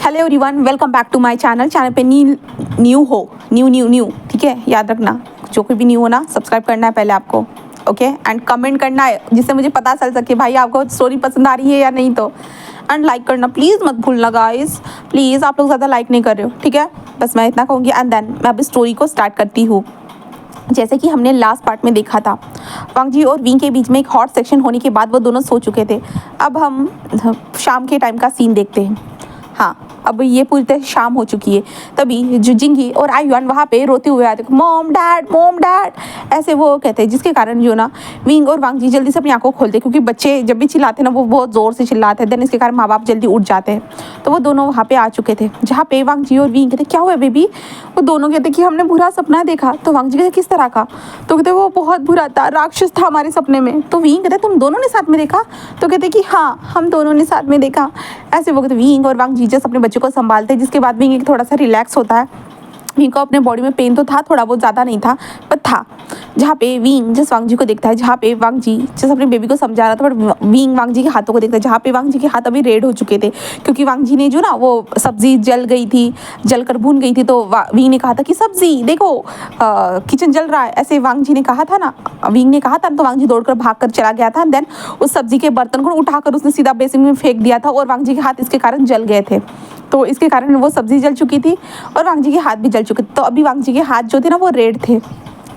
Hello everyone, welcome back to my channel पे new, ठीक है। याद रखना, जो कोई भी न्यू हो ना, सब्सक्राइब करना है पहले आपको, ओके। एंड कमेंट करना है जिससे मुझे पता चल सके भाई आपको स्टोरी पसंद आ रही है या नहीं। तो एंड लाइक करना प्लीज़ मत भूलना गाइस, प्लीज़। आप लोग ज़्यादा लाइक नहीं कर रहे हो, ठीक है। बस मैं इतना कहूँगी एंड देन मैं अब स्टोरी को स्टार्ट करती हूँ। जैसे कि हमने लास्ट पार्ट में देखा था, वांग जी और विंग के बीच में एक हॉट सेक्शन होने के बाद वो दोनों सो चुके थे। अब हम शाम के टाइम का सीन देखते हैं। हाँ, अब ये पूरी तरह शाम हो चुकी है। तभी जो जिंगी और आयुआन वहाँ पे रोते हुए आते, मॉम डैड ऐसे वो कहते हैं, जिसके कारण जो ना विंग और वांग जी जल्दी से अपनी आंखों को खोलते हैं, क्योंकि बच्चे जब भी चिल्लाते हैं ना वो बहुत ज़ोर से चिल्लाते हैं। देन इसके कारण माँ बाप जल्दी उठ जाते हैं। तो वो दोनों वहाँ पे आ चुके थे, जहाँ पे वांग जी और विंग कहते क्या हुआ बेबी। वो दोनों कहते कि हमने बुरा सपना देखा। तो वांग जी कहते किस तरह का। तो कहते वो बहुत बुरा था, राक्षस था हमारे सपने में। तो विंग कहते तुम दोनों ने साथ में देखा। तो कहते कि हाँ, हम दोनों ने साथ में देखा। ऐसे वो कहते विंग और वांग जी जैसे अपने बच्चे को संभालते हैं, जिसके बाद विंग एक थोड़ा सा रिलैक्स होता है। विंग को अपने बॉडी में पेन तो था, थोड़ा बहुत ज़्यादा नहीं था पर था। जहाँ पे विंग जिस वांग जी को देखता है, जहाँ पे वांग जी जैसे अपने बेबी को समझा रहा था, बट विंग वांग जी के हाथों को देखता है, जहाँ पे वांग जी के हाथ अभी रेड हो चुके थे, क्योंकि वांग जी ने जो ना वो सब्जी जल गई थी, जल कर भून गई थी। तो विंग ने कहा था कि सब्जी देखो, किचन जल रहा है, ऐसे वांग जी ने कहा था ना, विंग ने कहा था। तो वांग जी दौड़कर भाग कर चला गया था। देन उस सब्जी के बर्तन को उठाकर उसने सीधा बेसिन में फेंक दिया था, और वांग जी के हाथ इसके कारण जल गए थे। तो इसके कारण वो सब्जी जल चुकी थी और वांग जी के हाथ भी जल चुके थे। तो अभी वांग जी के हाथ जो थे ना वो रेड थे।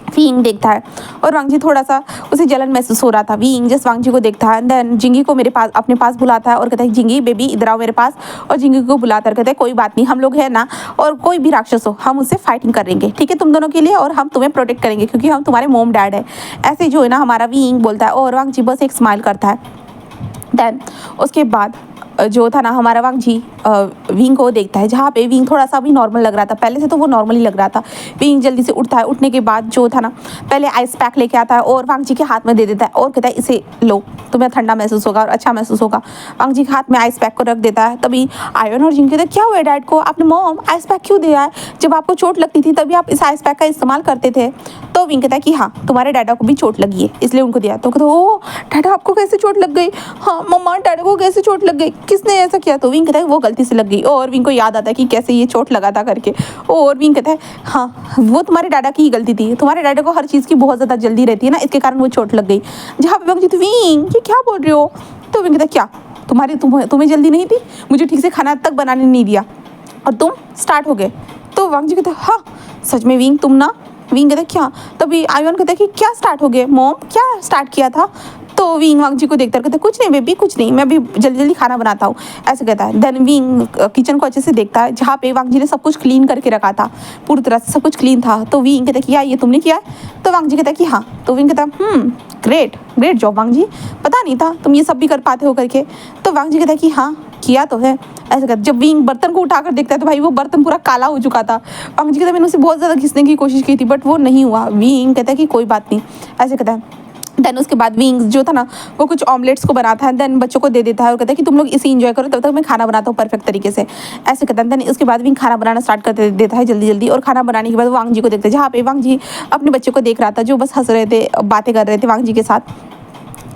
विंग देखता है और वांग जी थोड़ा सा उसे जलन महसूस हो रहा था। विंग जस्ट वांग जी को देखता है, देन जिंगी को मेरे पास अपने पास बुलाता है और कहता है जिंगी बेबी इधर आओ मेरे पास। और जिंगी को बुलाता है, कहता है कोई बात नहीं, हम लोग है ना, और कोई भी राक्षस हो हम उससे फाइटिंग करेंगे, ठीक है, तुम दोनों के लिए, और हम तुम्हें प्रोटेक्ट करेंगे क्योंकि हम तुम्हारे मॉम डैड है। ऐसे जो है ना हमारा विंग बोलता है, और वांग जी बस एक स्माइल करता है। देन उसके बाद जो था ना हमारा वांग जी विंग को देखता है, जहाँ पे विंग थोड़ा सा भी नॉर्मल लग रहा था। पहले से तो वो नॉर्मल ही लग रहा था। विंग जल्दी से उठता है, उठने के बाद जो था ना पहले आइस पैक लेके आता है और वांग जी के हाथ में दे देता है और कहता है इसे लो, तुम्हें ठंडा महसूस होगा और अच्छा महसूस होगा। वांग जी के हाथ में आइस पैक को रख देता है। तभी आयन और जिंग कहते हैं क्या हुआ डैड को, आपने मॉम आइस पैक क्यों दिया है, जब आपको चोट लगती थी तभी आप इस आइस पैक का इस्तेमाल करते थे। तो विंग कहता है कि हाँ, तुम्हारे डैडा को भी चोट लगी है इसलिए उनको दिया। तो कहते ओ डैडा आपको कैसे चोट लग गई। हाँ मम्मा, डैडा को कैसे चोट लग गई, किसने ऐसा किया। तो विंग कहता है वो गलती से लग गई, और विंग को याद आता है कि कैसे ये चोट लगा था करके। और विंग कहता है हाँ, वो तुम्हारे डैडा की ही गलती थी, तुम्हारे डैडा को हर चीज़ की बहुत ज़्यादा जल्दी रहती है ना, इसके कारण वो चोट लग गई। जहाँ पे विंग ये क्या बोल रहे हो। तो विंग कहता है क्या तुम्हें जल्दी नहीं थी, मुझे ठीक से खाना तक बनाने नहीं दिया और तुम स्टार्ट हो गए। तो वांग जी कहते हैं हाँ सच में विंग तुम ना। विंग कहता है क्या। तभी आयुन कहता है कि क्या स्टार्ट हो गए मॉम, क्या स्टार्ट किया था। तो विंग वांग जी को देखता कहता है कुछ नहीं बेबी, कुछ नहीं, मैं अभी जल्दी जल्दी खाना बनाता हूँ, ऐसे कहता है। देन विंग किचन को अच्छे से देखता है, जहाँ पे वांग जी ने सब कुछ क्लीन करके रखा था, पूरी तरह से सब कुछ क्लीन था। तो विंग कहता है कि यार ये तुमने किया है। तो वांग जी कहता है कि हाँ। तो विंग कहता है ग्रेट जॉब वांग जी, पता नहीं था तुम ये सब भी कर पाते हो करके। तो वांग जी कहता है कि हाँ किया तो है, ऐसे कहता है। जब विंग बर्तन को उठाकर देखता है तो भाई वो बर्तन पूरा काला हो चुका था। वांग जी कहता है मैंने उसे बहुत ज़्यादा घिसने की कोशिश की थी बट वो नहीं हुआ। विंग कहता है कि कोई बात नहीं, ऐसे कहता है। देन उसके बाद विंग्स जो था ना वो कुछ ऑमलेट्स को बनाता है, देन बच्चों को दे देता है और कहता है कि तुम लोग इसे एंजॉय करो, तब तक मैं खाना बनाता हूँ परफेक्ट तरीके से, ऐसे कहता है। देन उसके बाद विंग खाना बनाना स्टार्ट कर देता है जल्दी जल्दी, और खाना बनाने के बाद वांग जी को देखते हैं, जहाँ पे वांग जी अपने बच्चे को देख रहा था जो बस हंस रहे थे, बातें कर रहे थे वांग जी के साथ।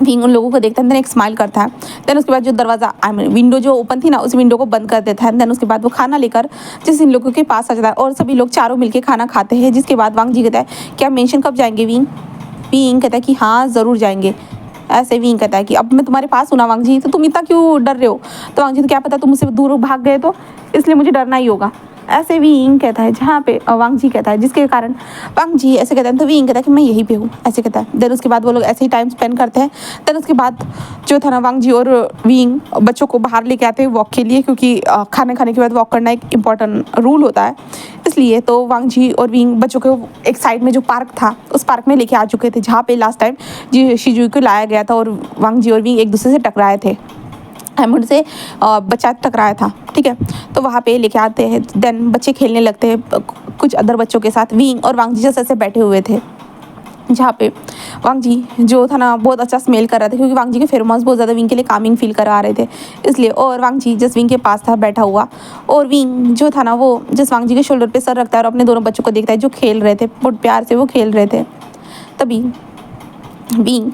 विंग उन लोगों को देखता है, देन एक स्माइल करता है। देन उसके बाद जो दरवाज़ा विंडो जो ओपन थी ना उस विंडो को बंद कर देता है। देन उसके बाद वो खाना लेकर जिस इन लोगों के पास आ जाता है और सभी लोग चारों मिलकर खाना खाते हैं। जिसके बाद वांग जी कहता है क्या मेंशन कब जाएंगे विंग। विंग कहता है कि हाँ ज़रूर जाएंगे। ऐसे विंग कहता है कि अब मैं तुम्हारे पास हूँ ना वांग जी, तो तुम इतना क्यों डर रहे हो। तो वांग जी तो क्या पता तुम मुझसे दूर भाग गए तो इसलिए मुझे डरना ही होगा, ऐसे विंग कहता है। जहाँ पे वांग जी कहता है, जिसके कारण वांग जी ऐसे कहता है। तो विंग कहता है कि मैं यहीं पे हूँ, ऐसे कहता है। देन उसके बाद वो लोग ऐसे ही टाइम स्पेंड करते हैं। देन उसके बाद जो था ना वांग जी और विंग बच्चों को बाहर लेके आते हैं वॉक के लिए, क्योंकि खाना खाने के बाद वॉक करना एक इम्पॉर्टेंट रूल होता है इसलिए। तो वांग जी और विंग बच्चों को एक साइड में जो पार्क था उस पार्क में लेके आ चुके थे, जहाँ पे लास्ट टाइम जी शिजुई को लाया गया था और वांग जी और विंग एक दूसरे से टकराए थे, से बच्चा टकराया था, ठीक है। तो वहाँ पे लेके आते हैं। देन बच्चे खेलने लगते हैं कुछ अदर बच्चों के साथ। विंग और वांग जी जैसे ऐसे बैठे हुए थे, जहाँ पे वांग जी जो था ना बहुत अच्छा स्मेल कर रहा था, क्योंकि वांग जी के फेरोमोन्स बहुत ज़्यादा विंग के लिए कामिंग फील करा रहे थे इसलिए। और वांग जी जस्ट विंग के पास था बैठा हुआ, और विंग जो था ना वो जस्ट वांग जी के शोल्डर पे सर रखता है और अपने दोनों बच्चों को देखता है जो खेल रहे थे, बहुत प्यार से वो खेल रहे थे। तभी विंग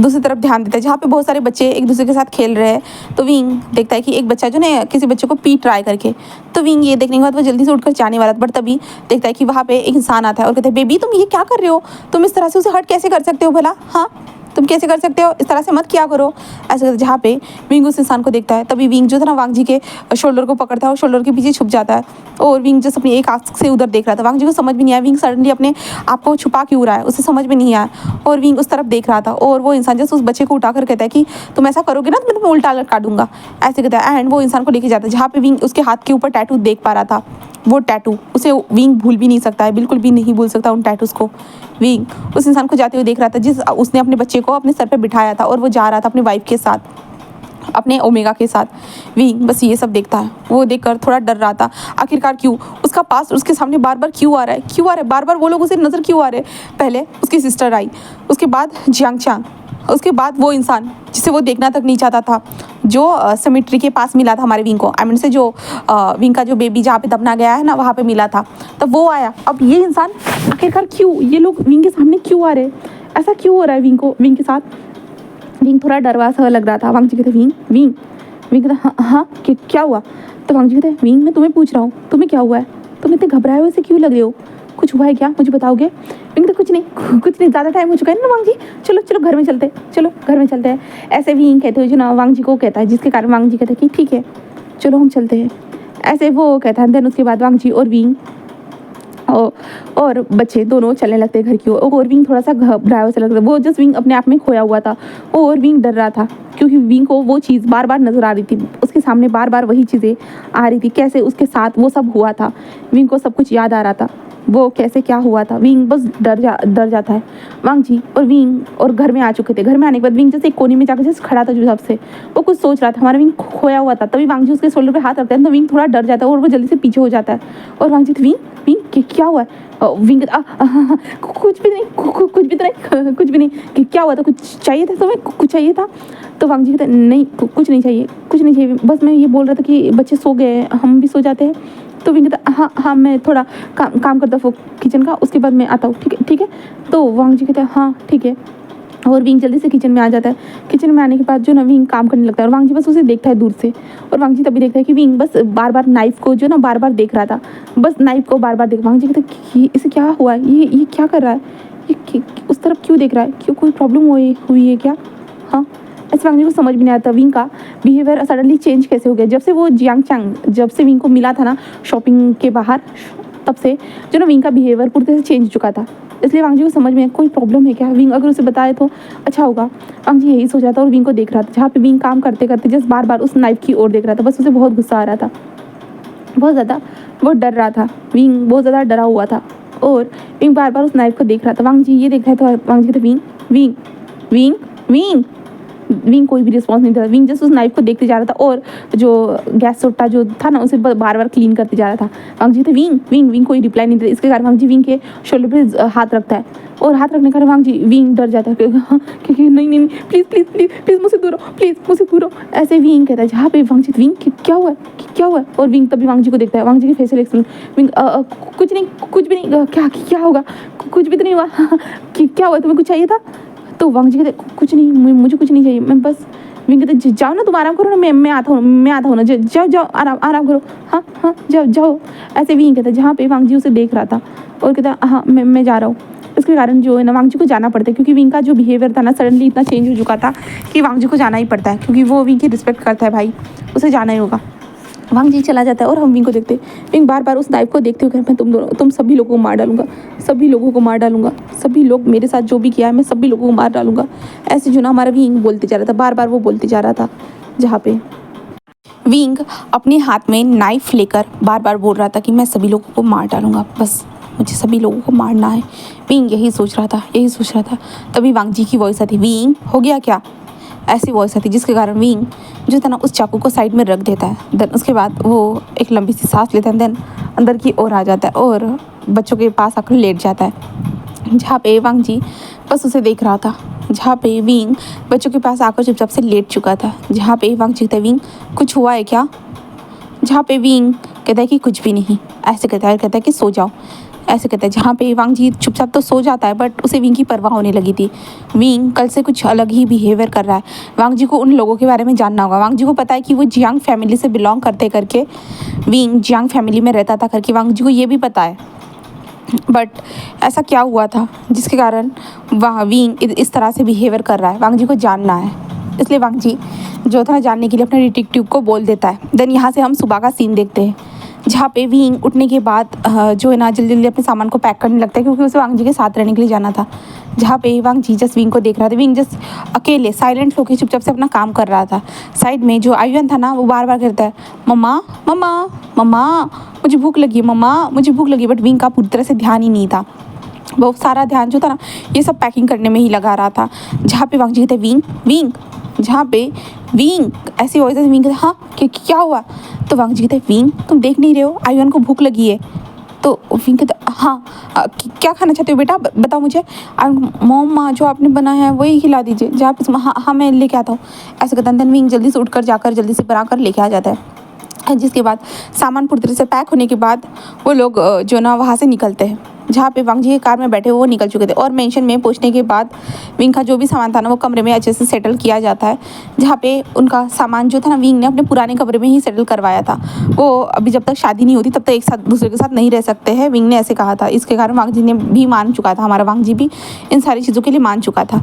दूसरी तरफ ध्यान देता है जहाँ पे बहुत सारे बच्चे एक दूसरे के साथ खेल रहे हैं। तो विंग देखता है कि एक बच्चा जो ना किसी बच्चे को पीट रहा है करके। तो विंग ये देखने के बाद वो जल्दी से उठकर जाने वाला था, बट तभी देखता है कि वहाँ पे एक इंसान आता है और कहता है बेबी तुम ये क्या कर रहे हो, तुम इस तरह से उसे हर्ट कैसे कर सकते हो भला, हाँ तुम कैसे कर सकते हो, इस तरह से मत किया करो ऐसे। जहाँ पे विंग उस इंसान को देखता है तभी विंग जो था ना वांग जी के शोल्डर को पकड़ता है और शोल्डर के पीछे छुप जाता है। और विंग जस्ट अपनी एक आंख से उधर देख रहा था। वांग जी को समझ में नहीं आया विंग सडनली अपने आप को छुपा क्यों रहा है, उसे समझ में नहीं आया। और विंग उस तरफ देख रहा था और वो इंसान जस्ट उस बच्चे को उठाकर कहता है कि तुम ऐसा करोगे ना तो मैं तुम्हें उल्टा काटूंगा ऐसे कहता है। एंड वो इंसान को लेके जाता है जहाँ पे विंग उसके हाथ के ऊपर टैटू देख पा रहा था। वो टैटू उसे विंग भूल भी नहीं सकता है, बिल्कुल भी नहीं भूल सकता उन टैटूज़ को। विंग उस इंसान को जाते हुए देख रहा था जिस उसने अपने बच्चे को अपने सर पे बिठाया था और वो जा रहा था अपनी वाइफ के साथ, अपने ओमेगा के साथ। विंग बस ये सब देखता है, वो देखकर थोड़ा डर रहा था आखिरकार क्यों उसका पास उसके सामने बार बार क्यों आ रहा है, क्यों आ रहा है बार बार वो लोग उसे नज़र क्यों आ रहे हैं। पहले उसकी सिस्टर आई, उसके बाद जियांग चांग, उसके बाद वो इंसान जिसे वो देखना तक नहीं चाहता था जो सेमेट्री के पास मिला था हमारे विंग को, आई मीन से जो विंग का जो बेबी जहाँ पे दफना गया है ना वहाँ पे मिला था, तब वो आया। अब ये इंसान आखिरकार क्यों, ये लोग विंग के सामने क्यों आ रहे हैं, ऐसा क्यों हो रहा है विंग को, विंग के साथ। विंग थोड़ा डरवा सा लग रहा था। वांग जी कहते विंग विंग विंग कहता हाँ हाँ क्या हुआ। तो वांग जी कहते विंग मैं तुम्हें पूछ रहा हूँ तुम्हें क्या हुआ है, तुम इतने घबराए हुए से क्यों लग रहे हो, कुछ हुआ है क्या मुझे बताओगे। विंग तो कुछ नहीं ज़्यादा टाइम हो चुका है ना वांग जी, चलो चलो घर में चलते, चलो घर में चलते हैं ऐसे विंग कहते हुए जो ना वांग जी को कहता है, जिसके कारण वांग जी कहते हैं कि ठीक है चलो हम चलते हैं ऐसे वो कहता है। देन उसके बाद वांग जी और विंग और बच्चे दोनों चलने लगते हैं घर की ओर। और विंग थोड़ा सा घबराया सा लग रहा था, वो जस्ट विंग अपने आप में खोया हुआ था और विंग डर रहा था क्योंकि विंग को वो चीज़ बार बार नजर आ रही थी, उसके सामने बार बार वही चीज़ें आ रही थी, कैसे उसके साथ वो सब हुआ था। विंग को सब कुछ याद आ रहा था वो कैसे क्या हुआ था। विंग बस डर जाता है। वांग जी और विंग और घर में आ चुके थे। घर में आने के बाद विंग जैसे एक कोने में जाकर जैसे खड़ा था जो सबसे, वो कुछ सोच रहा था, हमारा विंग खोया हुआ था। तभी वांग जी उसके शोल्डर पे हाथ रखते हैं तो विंग थोड़ा डर जाता है और वो जल्दी से पीछे हो जाता है। और वांग जी विंग विंग क्या हुआ है। विंग कुछ भी नहीं कुछ भी नहीं क्या हुआ था, कुछ चाहिए था तुम्हें, कुछ चाहिए था। तो वांग जी कहते नहीं कुछ नहीं चाहिए बस मैं ये बोल रहा था कि बच्चे सो गए हम भी सो जाते हैं। तो विंग कहता हाँ हाँ मैं थोड़ा काम करता हूँ किचन का, उसके बाद मैं आता हूँ ठीक है। तो वांग जी कहते हैं हाँ ठीक है। और विंग जल्दी से किचन में आ जाता है। किचन में आने के बाद जो ना विंग काम करने लगता है और वांग जी बस उसे देखता है दूर से। और वांग जी तभी देखता है कि विंग बस बार बार नाइफ को जो ना बार बार देख रहा था, बस नाइफ को बार बार देख। वांग जी कहते हैं इसे क्या हुआ है, ये क्या कर रहा है, ये उस तरफ क्यों देख रहा है, क्यों कोई प्रॉब्लम हुई है क्या। हाँ ऐसे वांग जी को समझ में नहीं आता विंग का बिहेवियर सडनली चेंज कैसे हो गया। जब से वो जियांग चांग जब से विंग को मिला था ना शॉपिंग के बाहर, तब से जो ना विंग का बिहेवियर पूरी तरह से चेंज हो चुका था। इसलिए वांग जी को समझ में कोई प्रॉब्लम है क्या, विंग अगर उसे बताए तो अच्छा होगा। वांग जी यही सोच रहा था और विंग को देख रहा था जहाँ पे विंग काम करते करते जस्ट बार बार उस नाइफ की ओर देख रहा था। बस उसे बहुत गुस्सा आ रहा था, बहुत ज़्यादा वो डर रहा था। विंग बहुत ज़्यादा डरा हुआ था और विंग बार बार उस नाइफ को देख रहा था। वांग जी ये देख रहा था, वांग जी कहते wing wing wing wing wing कोई भी रिस्पॉन्स नहीं दे रहा। विंग जस्ट उस नाइफ को देखते जा रहा था और जो गैस सोटा जो था ना उसे बार बार क्लीन करते जा रहा था। वांग जी थे विंग विंग विंग कोई रिप्लाई नहीं दे रहा। इसके कारण वांग जी विंग के शोल्डर पे हाथ रखता है और हाथ रखने के कारण वांग जी विंग डर जाता है क्योंकि नहीं प्लीज़ मुझसे दूर हो, प्लीज़ मुझसे दूर हो ऐसे विंग कहता है। जहाँ पे वांग जी विंग क्या हुआ है और विंग तभी वांग जी को देखता है। वांग जी के फेशियल एक्सप्रेशन विंग कुछ भी नहीं क्या होगा, कुछ भी तो नहीं हुआ क्या हुआ, तुम्हें कुछ चाहिए था। तो वांग जी कहते कुछ नहीं मुझे कुछ नहीं चाहिए, मैं बस। विंग कहते जाओ ना तुम आराम करो ना, मैं आता हूँ ना, जाओ आराम करो, हाँ जाओ ऐसे विंग कहता है। जहाँ पे वांग जी उसे देख रहा था और कहता हाँ मैं जा रहा हूँ। इसके कारण जो है ना वांग जी को जाना पड़ता है क्योंकि विंग का जो बिहेवियर था ना सडनली इतना चेंज हो चुका था कि वांग जी को जाना ही पड़ता है क्योंकि वो विंग की रिस्पेक्ट करता है भाई, उसे जाना ही होगा। वांग जी चला जाता है और हम विंग को देखते हैं। विंग बार बार उस नाइफ को देखते हुए मैं तुम सभी लोगों को मार डालूंगा, सभी लोग मेरे साथ जो भी किया है मैं सभी लोगों को मार डालूंगा ऐसे जो ना हमारा विंग बोलते जा रहा था, बार बार वो बोलते जा रहा था। जहाँ पे विंग अपने हाथ में नाइफ लेकर बार बार बोल रहा था कि मैं सभी लोगों को मार डालूंगा, बस मुझे सभी लोगों को मारना है। विंग यही सोच रहा था। तभी वांग जी की वॉइस आती, विंग हो गया क्या, ऐसी वॉइस आती जिसके कारण विंग जो था ना उस चाकू को साइड में रख देता है। देन उसके बाद वो एक लंबी सी सांस लेता है, देन अंदर की ओर आ जाता है और बच्चों के पास आकर लेट जाता है। जहाँ पे वांग जी बस उसे देख रहा था, जहाँ पे विंग बच्चों के पास आकर चुपचाप से लेट चुका था। जहाँ पे वांग जी कहता है विंग कुछ हुआ है क्या। जहाँ पे विंग कहता है कि कुछ भी नहीं, ऐसे कहता है कि सो जाओ। ऐसे कहता है, जहाँ पे वांग जी चुपचाप तो सो जाता है बट उसे विंग की परवाह होने लगी थी। विंग कल से कुछ अलग ही बिहेवियर कर रहा है। वांग जी को उन लोगों के बारे में जानना होगा। वांग जी को पता है कि वो जियांग फैमिली से बिलोंग करते करके विंग जियांग फैमिली में रहता था करके वांग जी को ये भी पता है। बट ऐसा क्या हुआ था जिसके कारण वह विंग इस तरह से बिहेवियर कर रहा है, वांग जी को जानना है। इसलिए वांग जी जो था जानने के लिए अपने डिटेक्टिव को बोल देता है। देन यहाँ से हम सुबह का सीन देखते हैं, जहाँ पे विंग उठने के बाद जो है ना जल्दी जल्दी अपने सामान को पैक करने लगता है, क्योंकि उसे वांग जी के साथ रहने के लिए जाना था। जहाँ पे वांग जी जस्ट विंग को देख रहा था। विंग जस्ट अकेले साइलेंट होकर चुपचाप से अपना काम कर रहा था। साइड में जो आयुन था ना, वो बार बार कहता है, मम्मा मम्मा मम्मा मुझे भूख लगी है, मम्मा मुझे भूख लगी। बट विंग का पूरी तरह से ध्यान ही नहीं था। वो सारा ध्यान जो था ना ये सब पैकिंग करने में ही लगा रहा था। जहाँ पे वांग जी कहते विंग विंग, जहाँ पे विंग ऐसी वॉइस विंग कहते हाँ क्या हुआ। तो वांग जी कहते विंग तुम देख नहीं रहे हो आयुन को भूख लगी है। तो विंग कहते हाँ क्या खाना चाहते हो बेटा बताओ मुझे। मम्मा जो आपने बनाया है वही खिला दीजिए। जहाँ पे हाँ हाँ मैं लेके आता हूँ ऐसे कहता है। विंग जल्दी से उठकर जाकर जल्दी से बनाकर लेके आ जाता है। जिसके बाद सामान पूरी तरह से पैक होने के बाद वो लोग जो ना वहाँ से निकलते हैं। जहाँ पे वांग जी के कार में बैठे वो निकल चुके थे और मेंशन में पहुँचने के बाद विंग का जो भी सामान था ना वो कमरे में अच्छे से सेटल किया जाता है। जहाँ पे उनका सामान जो था ना विंग ने अपने पुराने कमरे में ही सेटल करवाया था। वो अभी जब तक शादी नहीं होती तब तक एक साथ दूसरे के साथ नहीं रह सकते हैं, विंग ने ऐसे कहा था। इसके कारण वांग जी ने भी मान चुका था, हमारा वांग जी भी इन सारी चीज़ों के लिए मान चुका था।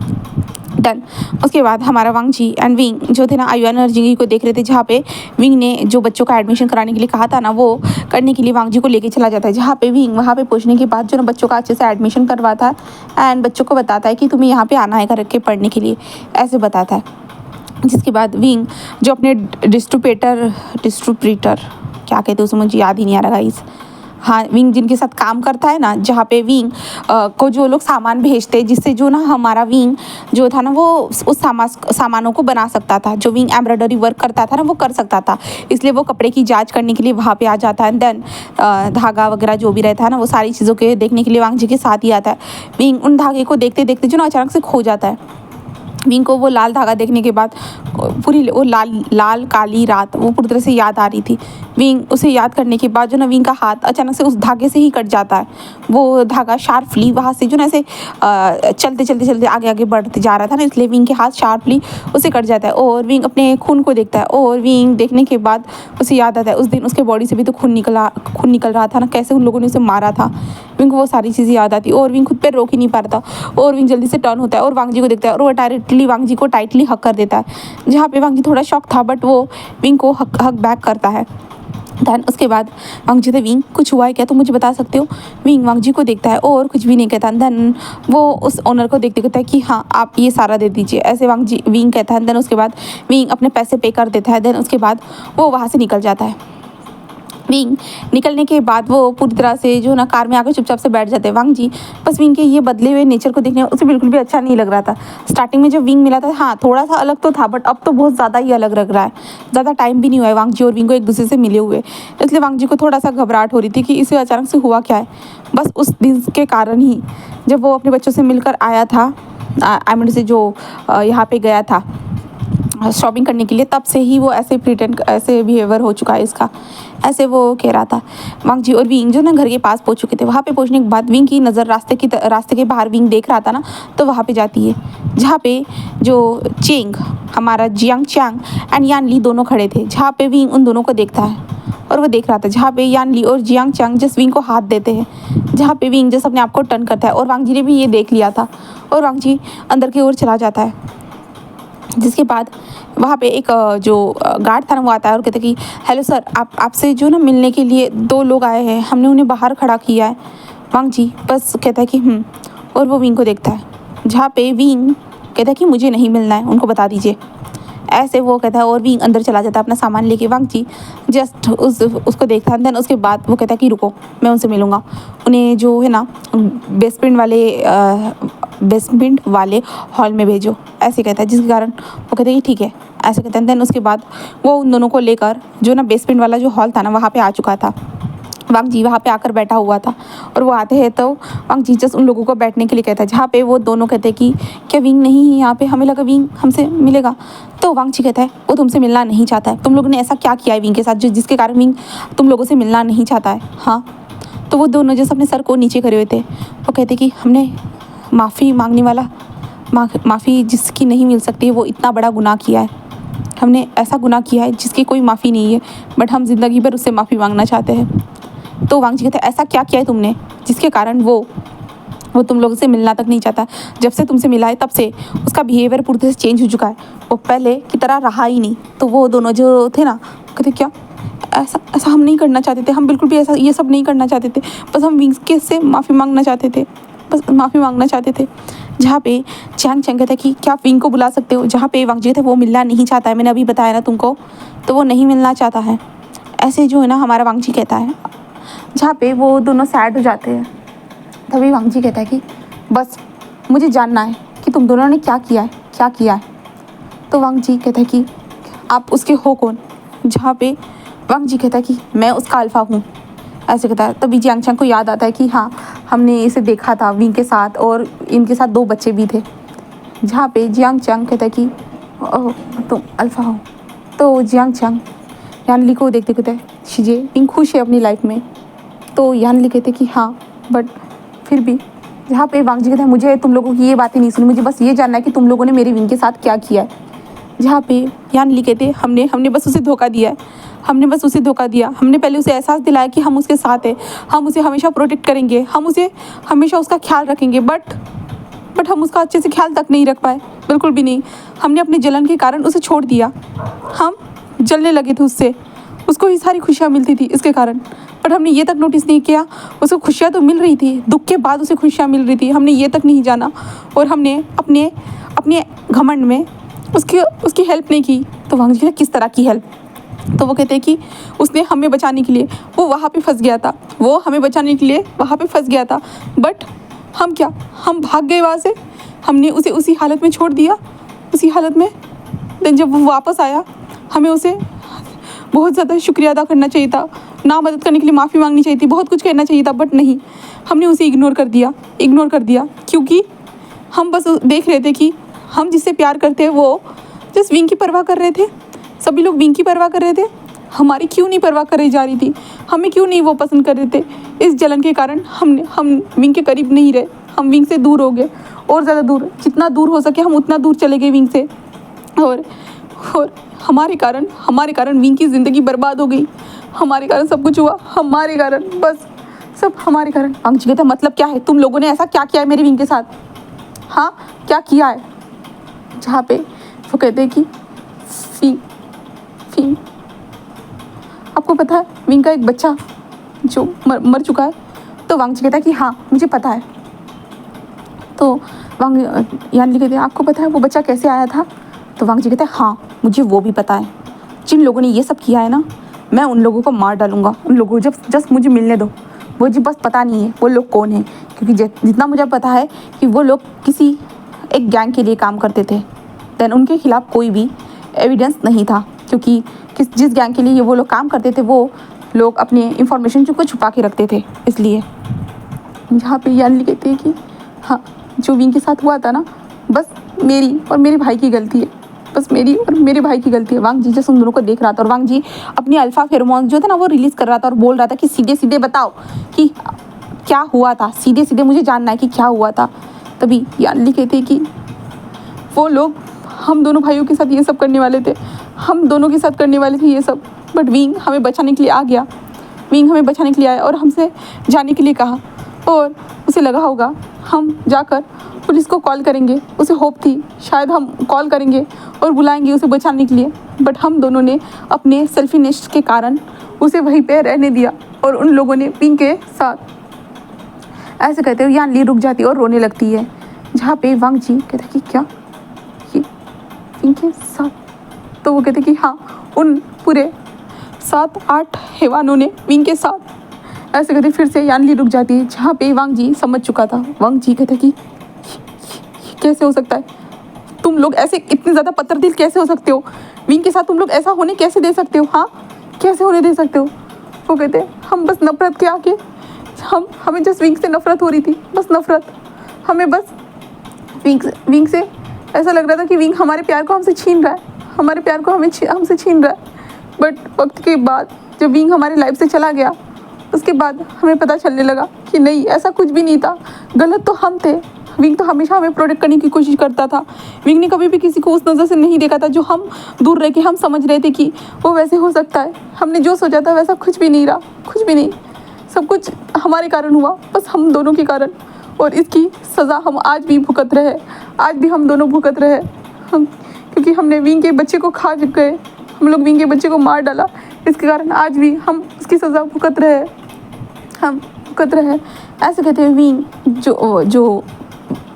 डन। उसके बाद हमारा वांग जी एंड विंग जो थे ना आयुन और जिंगी को देख रहे थे, जहाँ पे विंग ने जो बच्चों का एडमिशन कराने के लिए कहा था ना वो करने के लिए वांग जी को लेके चला जाता है। जहाँ पे विंग वहाँ पे पहुँचने के बाद जो ना बच्चों का अच्छे से एडमिशन करवाता है एंड बच्चों को बताता है कि तुम्हें यहाँ पे आना है करके पढ़ने के लिए, ऐसे बताता है। जिसके बाद विंग जो अपने डिस्ट्रीब्यूटर क्या कहते हैं उसे मुझे याद ही नहीं आ रहा गाइस। हाँ विंग जिनके साथ काम करता है ना, जहाँ पे विंग को जो लोग सामान भेजते हैं जिससे जो ना हमारा विंग जो था ना वो उस सामानों को बना सकता था। जो विंग एम्ब्रॉयडरी वर्क करता था ना वो कर सकता था, इसलिए वो कपड़े की जांच करने के लिए वहाँ पे आ जाता है। देन धागा वगैरह जो भी रहता है ना वो सारी चीज़ों के देखने के लिए वांग जी के साथ ही आता है। विंग उन धागे को देखते देखते जो ना अचानक से खो जाता है। विंग को वो लाल धागा देखने के बाद पूरी वो लाल काली रात वो पूरी तरह से याद आ रही थी। विंग उसे याद करने के बाद जो ना विंग का हाथ अचानक से उस धागे से ही कट जाता है। वो धागा शार्पली वहाँ से जो ना ऐसे चलते चलते चलते आगे आगे बढ़ते जा रहा था ना, इसलिए विंग के हाथ शार्पली उसे कट जाता है। और विंग अपने खून को देखता है और विंग देखने के बाद उसे याद आता है उस दिन उसके बॉडी से भी तो खून निकल रहा था ना, कैसे उन लोगों ने उसे मारा था। विंग को वो सारी चीज़ें याद आती और विंग खुद पर रोक ही नहीं पा रहा था। और विंग जल्दी से टर्न होता है और वांग जी को देखता है और वो डायरेक्टली वांग जी को टाइटली हक कर देता है। जहाँ पे वांग जी थोड़ा शॉक था बट वो विंग को हक बैक करता है। दैन उसके बाद वांग जी से विंग कुछ हुआ है क्या तुम मुझे बता सकते हो। विंग वांग जी को देखता है और कुछ भी नहीं कहता। देन वो उस ओनर को देखते कहता है कि हाँ आप ये सारा दे दीजिए, ऐसे विंग कहता है। देन उसके बाद विंग अपने पैसे पे कर देता है। देन उसके बाद वो वहाँ से निकल जाता है। विंग निकलने के बाद वो पूरी तरह से जो ना कार में आकर चुपचाप से बैठ जाते हैं। वांग जी बस विंग के ये बदले हुए नेचर को देखने उसे बिल्कुल भी अच्छा नहीं लग रहा था। स्टार्टिंग में जब विंग मिला था हाँ थोड़ा सा अलग तो था बट अब तो बहुत ज़्यादा ही अलग लग रहा है। ज़्यादा टाइम भी नहीं हुआ है वांग जी और विंग को एक दूसरे से मिले हुए, इसलिए वांग जी को थोड़ा सा घबराहट हो रही थी कि इसे अचानक से हुआ क्या है। बस उस दिन के कारण ही जब वो अपने बच्चों से मिलकर आया था, आई मीन से जो यहाँ पे गया था शॉपिंग करने के लिए, तब से ही वो ऐसे बिहेवियर हो चुका है इसका, ऐसे वो कह रहा था। वांग जी और विंग जो ना घर के पास पहुंच चुके थे। वहाँ पे पहुंचने के बाद विंग की नज़र रास्ते के बाहर विंग देख रहा था ना, तो वहाँ पे जाती है जहाँ पे जो चेंग हमारा जियांग चैंग एंड यान ली दोनों खड़े थे। जहाँ पे विंग उन दोनों को देखता है और वो देख रहा था जहाँ पे यान ली और जियांग चैंग जस्ट विंग को हाथ देते हैं। जहाँ पे विंग जस्ट अपने आप को टर्न करता है और वांग जी ने भी ये देख लिया था और वांग जी अंदर की ओर चला जाता है। जिसके बाद वहाँ पे एक जो गार्ड था ना वो आता है और कहते कि हेलो सर, आपसे जो ना मिलने के लिए 2 लोग आए हैं, हमने उन्हें बाहर खड़ा किया है। वांग जी बस कहता है कि और वो विंग को देखता है। जहाँ पे विंग कहता है कि मुझे नहीं मिलना है, उनको बता दीजिए, ऐसे वो कहता है और विंग अंदर चला जाता है अपना सामान लेके। वांग जी जस्ट उसको देखता है। देन उसके बाद वो कहता है कि रुको मैं उनसे मिलूँगा। उन्हें जो है ना बेसमेंट वाले हॉल में भेजो, ऐसे कहता है। जिसके कारण वो कहते हैं कि ठीक है, ऐसे कहते हैं। देन उसके बाद वो उन दोनों को लेकर जो ना बेसमेंट वाला जो हॉल था ना वहाँ पे आ चुका था। वांग जी वहाँ पे आकर बैठा हुआ था और वो आते हैं तो वांग जी जस्ट उन लोगों को बैठने के लिए कहता है। जहाँ पे वो दोनों कहते हैं कि क्या विंग नहीं है यहाँ पे, हमें लगा विंग हमसे मिलेगा। तो वांग जी कहता है वो तुमसे मिलना नहीं चाहता है, तुम लोगों ने ऐसा क्या किया है विंग के साथ जिसके कारण विंग तुम लोगों से मिलना नहीं चाहता है। हाँ तो वो दोनों जैसे अपने सर को नीचे करे हुए थे, वो कहते कि हमने माफ़ी मांगने वाला माफ़ी जिसकी नहीं मिल सकती, वो इतना बड़ा गुनाह किया है। हमने ऐसा गुनाह किया है जिसकी कोई माफ़ी नहीं है, बट हम ज़िंदगी भर उससे माफ़ी मांगना चाहते हैं। तो वांग जी कहते हैं ऐसा क्या किया है तुमने जिसके कारण वो तुम लोगों से मिलना तक नहीं चाहता। जब से तुमसे मिला है तब से उसका बिहेवियर पूरी तरह से चेंज हो चुका है, वो पहले की तरह रहा ही नहीं। तो वो दोनों जो थे ना, कहते क्या ऐसा हम नहीं करना चाहते थे, हम बिल्कुल भी ऐसा ये सब नहीं करना चाहते थे, बस हम विंग्स के से माफ़ी मांगना चाहते थे, बस माफ़ी मांगना चाहते थे। जहाँ पे चैंग चैंग कहता है कि क्या आप विंग को बुला सकते हो, जहाँ पे वांग जी थे वो मिलना नहीं चाहता है, मैंने अभी बताया ना तुमको, तो वो नहीं मिलना चाहता है। ऐसे जो है ना हमारा वांग जी कहता है। जहाँ पे वो दोनों सैड हो जाते हैं, तभी वांग जी कहता है कि बस मुझे जानना है कि तुम दोनों ने क्या किया है, क्या किया है। तो वांग जी कहता है कि आप उसके हो कौन। जहाँ पे वांग जी कहता है कि मैं उसका अल्फ़ा हूँ, ऐसे कहता है। तभी जियांग चैंग को याद आता है कि हाँ हमने इसे देखा था विंग के साथ, और इनके साथ 2 बच्चे भी थे। जहाँ पे जियांग चैंग कहता है कि ओह तुम अल्फ़ा हो। तो जियांग चैंग यान ली को देखते कहते हैं शीजे विंग खुश है अपनी लाइफ में। तो यान ली कहते कि हाँ बट फिर भी। जहाँ पे वांग जी कहते हैं मुझे तुम लोगों की ये बातें नहीं सुनी, मुझे बस ये जानना है कि तुम लोगों ने मेरे विंग के साथ क्या किया है। जहाँ पे यान ली कहते हमने बस उसे धोखा दिया है, हमने बस उसे धोखा दिया, हमने पहले उसे एहसास दिलाया कि हम उसके साथ हैं, हम उसे हमेशा प्रोटेक्ट करेंगे, हम उसे हमेशा उसका ख्याल रखेंगे, बट हम उसका अच्छे से ख्याल तक नहीं रख पाए, बिल्कुल भी नहीं। हमने अपने जलन के कारण उसे छोड़ दिया, हम जलने लगे थे उससे, उसको ही सारी खुशियाँ मिलती थी इसके कारण, बट हमने ये तक नोटिस नहीं किया उसको खुशियाँ तो मिल रही थी, दुख के बाद उसे खुशियाँ मिल रही थी, हमने ये तक नहीं जाना, और हमने अपने घमंड में उसकी हेल्प नहीं की। तो वांग जी ने किस तरह की हेल्प। तो वो कहते हैं कि उसने हमें बचाने के लिए वो वहाँ पे फंस गया था, वो हमें बचाने के लिए वहाँ पे फंस गया था, बट हम भाग गए वहाँ से, हमने उसे उसी हालत में छोड़ दिया, उसी हालत में। देन जब वो वापस आया हमें उसे बहुत ज़्यादा शुक्रिया अदा करना चाहिए था, ना मदद करने के लिए माफ़ी मांगनी चाहिए थी, बहुत कुछ कहना चाहिए था, बट नहीं, हमने उसे इग्नोर कर दिया क्योंकि हम बस देख रहे थे कि हम जिससे प्यार करते हैं वो जस्ट विंग की परवाह कर रहे थे, सभी लोग विंग की परवाह कर रहे थे, हमारी क्यों नहीं परवाह करी जा रही थी, हमें क्यों नहीं वो पसंद कर रहे थे। इस जलन के कारण हम विंग के करीब नहीं रहे, हम विंग से दूर हो गए, और ज़्यादा दूर, जितना दूर हो सके हम उतना दूर चले गए विंग से, और हमारे कारण विंग की ज़िंदगी बर्बाद हो गई, हमारे कारण सब कुछ हुआ, हमारे कारण, बस सब हमारे कारण। वांग जी कहता मतलब क्या है, तुम लोगों ने ऐसा क्या किया है मेरे विंग के साथ, हाँ क्या किया है। जहाँ पे वो कहते हैं कि फिंग आपको पता है विंग का एक बच्चा जो मर चुका है। तो वांग जी कहता है कि हाँ मुझे पता है। तो वांग यान ली कहते हैं आपको पता है वो बच्चा कैसे आया था। तो वांग जी कहते हैं हाँ मुझे वो भी पता है, जिन लोगों ने ये सब किया है ना मैं उन लोगों को मार डालूंगा, उन लोगों को जस्ट मुझे मिलने दो, मुझे बस पता नहीं है वो लोग कौन है, क्योंकि जितना मुझे पता है कि वो लोग किसी एक गैंग के लिए काम करते थे। देन उनके खिलाफ कोई भी एविडेंस नहीं था, क्योंकि जिस गैंग के लिए वो लोग काम करते थे वो लोग अपनी इंफॉर्मेशन को छुपा के रखते थे, इसलिए। जहाँ पे यान ली कहते हैं कि हाँ जो विंग के साथ हुआ था ना बस मेरी और मेरे भाई की गलती है, बस मेरी और मेरे भाई की गलती है। वांग जी जैसे उन दोनों को देख रहा था, और वांग जी अपनी अल्फा फेरोमोन जो था ना वो रिलीज़ कर रहा था, और बोल रहा था कि सीधे सीधे बताओ कि क्या हुआ था, सीधे सीधे मुझे जानना है कि क्या हुआ था। तभी यान ली कहते हैं कि वो लोग हम दोनों भाइयों के साथ ये सब करने वाले थे, हम दोनों के साथ करने वाले थे ये सब, बट विंग हमें बचाने के लिए आ गया, विंग हमें बचाने के लिए आया और हमसे जाने के लिए कहा, और उसे लगा होगा हम जाकर पुलिस को कॉल करेंगे, उसे होप थी शायद हम कॉल करेंगे और बुलाएंगे उसे बचाने के लिए, बट हम दोनों ने अपने सेल्फिनेस के कारण उसे वहीं पे रहने दिया, और उन लोगों ने विंग के साथ। ऐसे कहते हुए यान ली रुक जाती है और रोने लगती है। जहाँ पे वांग जी कहते हैं कि क्या ये विंग के साथ। तो वो कहते कि हाँ उन पूरे 7-8 हैवानों ने विंग के साथ। ऐसे कहते फिर से यान ली रुक जाती है। जहाँ पे वांग जी समझ चुका था। वांग जी कहते कि कैसे हो सकता है, तुम लोग ऐसे इतने ज़्यादा पत्थर दिल कैसे हो सकते हो, विंग के साथ तुम लोग ऐसा होने कैसे दे सकते हो, हाँ कैसे होने दे सकते हो। वो कहते हम बस नफरत के आके हमें जस्ट विंग से नफरत हो रही थी, बस नफरत, हमें बस विंग से ऐसा लग रहा था कि विंग हमारे प्यार को हमसे छीन रहा है, हमारे प्यार को हमसे छीन रहा है। बट वक्त के बाद जब विंग हमारी लाइफ से चला गया उसके बाद हमें पता चलने लगा कि नहीं, ऐसा कुछ भी नहीं था, गलत तो हम थे। विंग तो हमेशा हमें प्रोटेक्ट करने की कोशिश करता था। विंग ने कभी भी किसी को उस नज़र से नहीं देखा था जो हम दूर रह के हम समझ रहे थे कि वो वैसे हो सकता है। हमने जो सोचा था वैसा कुछ भी नहीं रहा, कुछ भी नहीं। सब कुछ हमारे कारण हुआ, बस हम दोनों के कारण। और इसकी सज़ा हम आज भी भुगत रहे, आज भी हम दोनों भुगत रहे हम, क्योंकि हमने विंग के बच्चे को खा गए, हम लोग विंग के बच्चे को मार डाला। इसके कारण आज भी हम उसकी सज़ा भुगत रहे, हम भुगत रहे। ऐसे कहते हैं विंग जो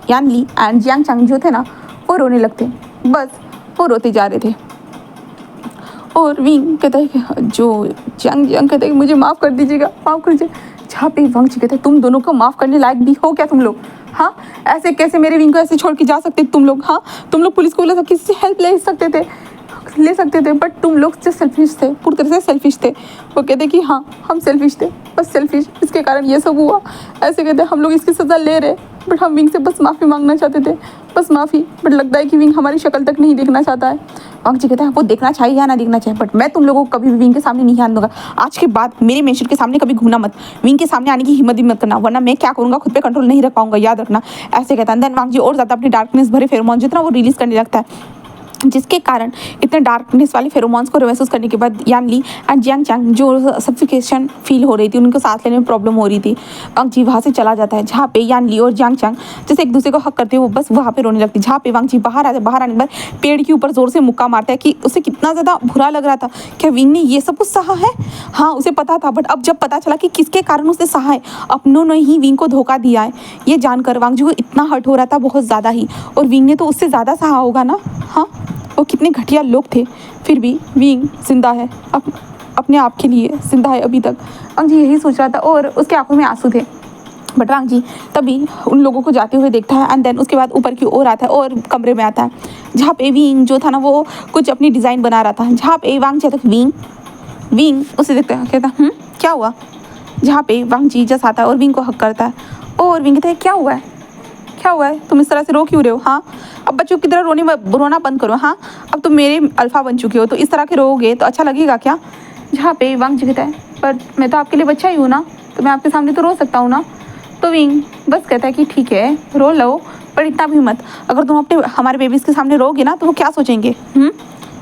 यान ली एंड जियांग चांग जो थे ना, वो रोने लगते, बस वो रोते जा रहे थे। और विंग कहता है कि जो जियांग कहते हैं कि मुझे माफ़ कर दीजिएगा, माफ़ कर दीजिए। जहाँ पे वांग जी कहते हैं तुम दोनों को माफ़ करने लायक भी हो क्या तुम लोग? हाँ, ऐसे कैसे मेरे विंग को ऐसे छोड़ के जा सकते तुम लोग? हाँ, तुम लोग पुलिस को बोला किसी से हेल्प ले सकते थे, बट तुम लोग जो सेल्फिश थे, पूरी तरह से सेल्फिश थे। वो कहते कि हाँ हम सेल्फिश थे, बस सेल्फिश, इसके कारण ये सब हुआ। ऐसे कहते हम लोग इसकी सज़ा ले रहे, बट हम विंग से बस माफ़ी मांगना चाहते थे, बस माफ़ी। बट लगता है कि विंग हमारी शक्ल तक नहीं देखना चाहता है। वांग जी कहते हैं वो देखना चाहिए या ना देखना चाहिए, बट मैं तुम लोगों को कभी भी विंग के सामने नहीं आने दूंगा। आज के बाद मेरे मेंशन के सामने कभी घूमना मत, विंग के सामने आने की हिम्मत भी मत करना, वरना मैं क्या करूँगा खुद पे कंट्रोल नहीं रख पाऊंगा, याद रखना। ऐसे कहता है। देन वांग जी और ज़्यादा अपनी डार्कनेस भरे फेरोमोन जितना वो रिलीज़ करने लगता है, जिसके कारण इतने डार्कनेस वाले फेरोमोन्स को महसूस करने के बाद यान ली एंड जियांग चांग जो सफिकेशन फील हो रही थी, उनको सांस लेने में प्रॉब्लम हो रही थी, वांग जी वहाँ से चला जाता है। जहाँ पे यान ली और जियांग चांग जैसे एक दूसरे को हक करते हैं, वो बस वहाँ पे रोने लगती है। जहाँ पे वांग जी बाहर आने के बाद पेड़ के ऊपर जोर से मुक्का मारता है कि उसे कितना ज़्यादा बुरा लग रहा था। क्या विंग ने ये सब कुछ सहा है? हाँ, उसे पता था, बट अब जब पता चला कि किसके कारण उसने सहा है, अपनों ने ही विंग को धोखा दिया है, ये जानकर वांग जी को इतना हर्ट हो रहा था, बहुत ज़्यादा ही। और विंग ने तो उससे ज़्यादा सहा होगा ना। हाँ, वो कितने घटिया लोग थे, फिर भी विंग जिंदा है, अपने आप के लिए जिंदा है अभी तक। वांग जी यही सोच रहा था और उसके आंखों में आंसू थे। बट वांग जी तभी उन लोगों को जाते हुए देखता है एंड देन उसके बाद ऊपर की ओर आता है और कमरे में आता है, जहाँ पे विंग जो था ना वो कुछ अपनी डिज़ाइन बना रहा था। जहाँ पे वांग जी आता है, विंग उसे देखता है, कहता क्या हुआ? जहाँ पे वांग जी जस आता है और विंग को हक करता है, और विंग कहता है क्या हुआ है, तुम इस तरह से रो क्यों रहे हो? हाँ, अब बच्चों की तरह रोना बंद करो। हाँ, अब तुम मेरे अल्फ़ा बन चुके हो, तो इस तरह के रोओगे तो अच्छा लगेगा क्या? जहाँ पे वांग जी कहता है पर मैं तो आपके लिए बच्चा ही हूँ ना, तो मैं आपके सामने तो रो सकता हूँ ना। तो विंग बस कहता है कि ठीक है रो लो, पर इतना भी मत, अगर तुम अपने हमारे बेबीज़ के सामने रोगे ना तो वो क्या सोचेंगे?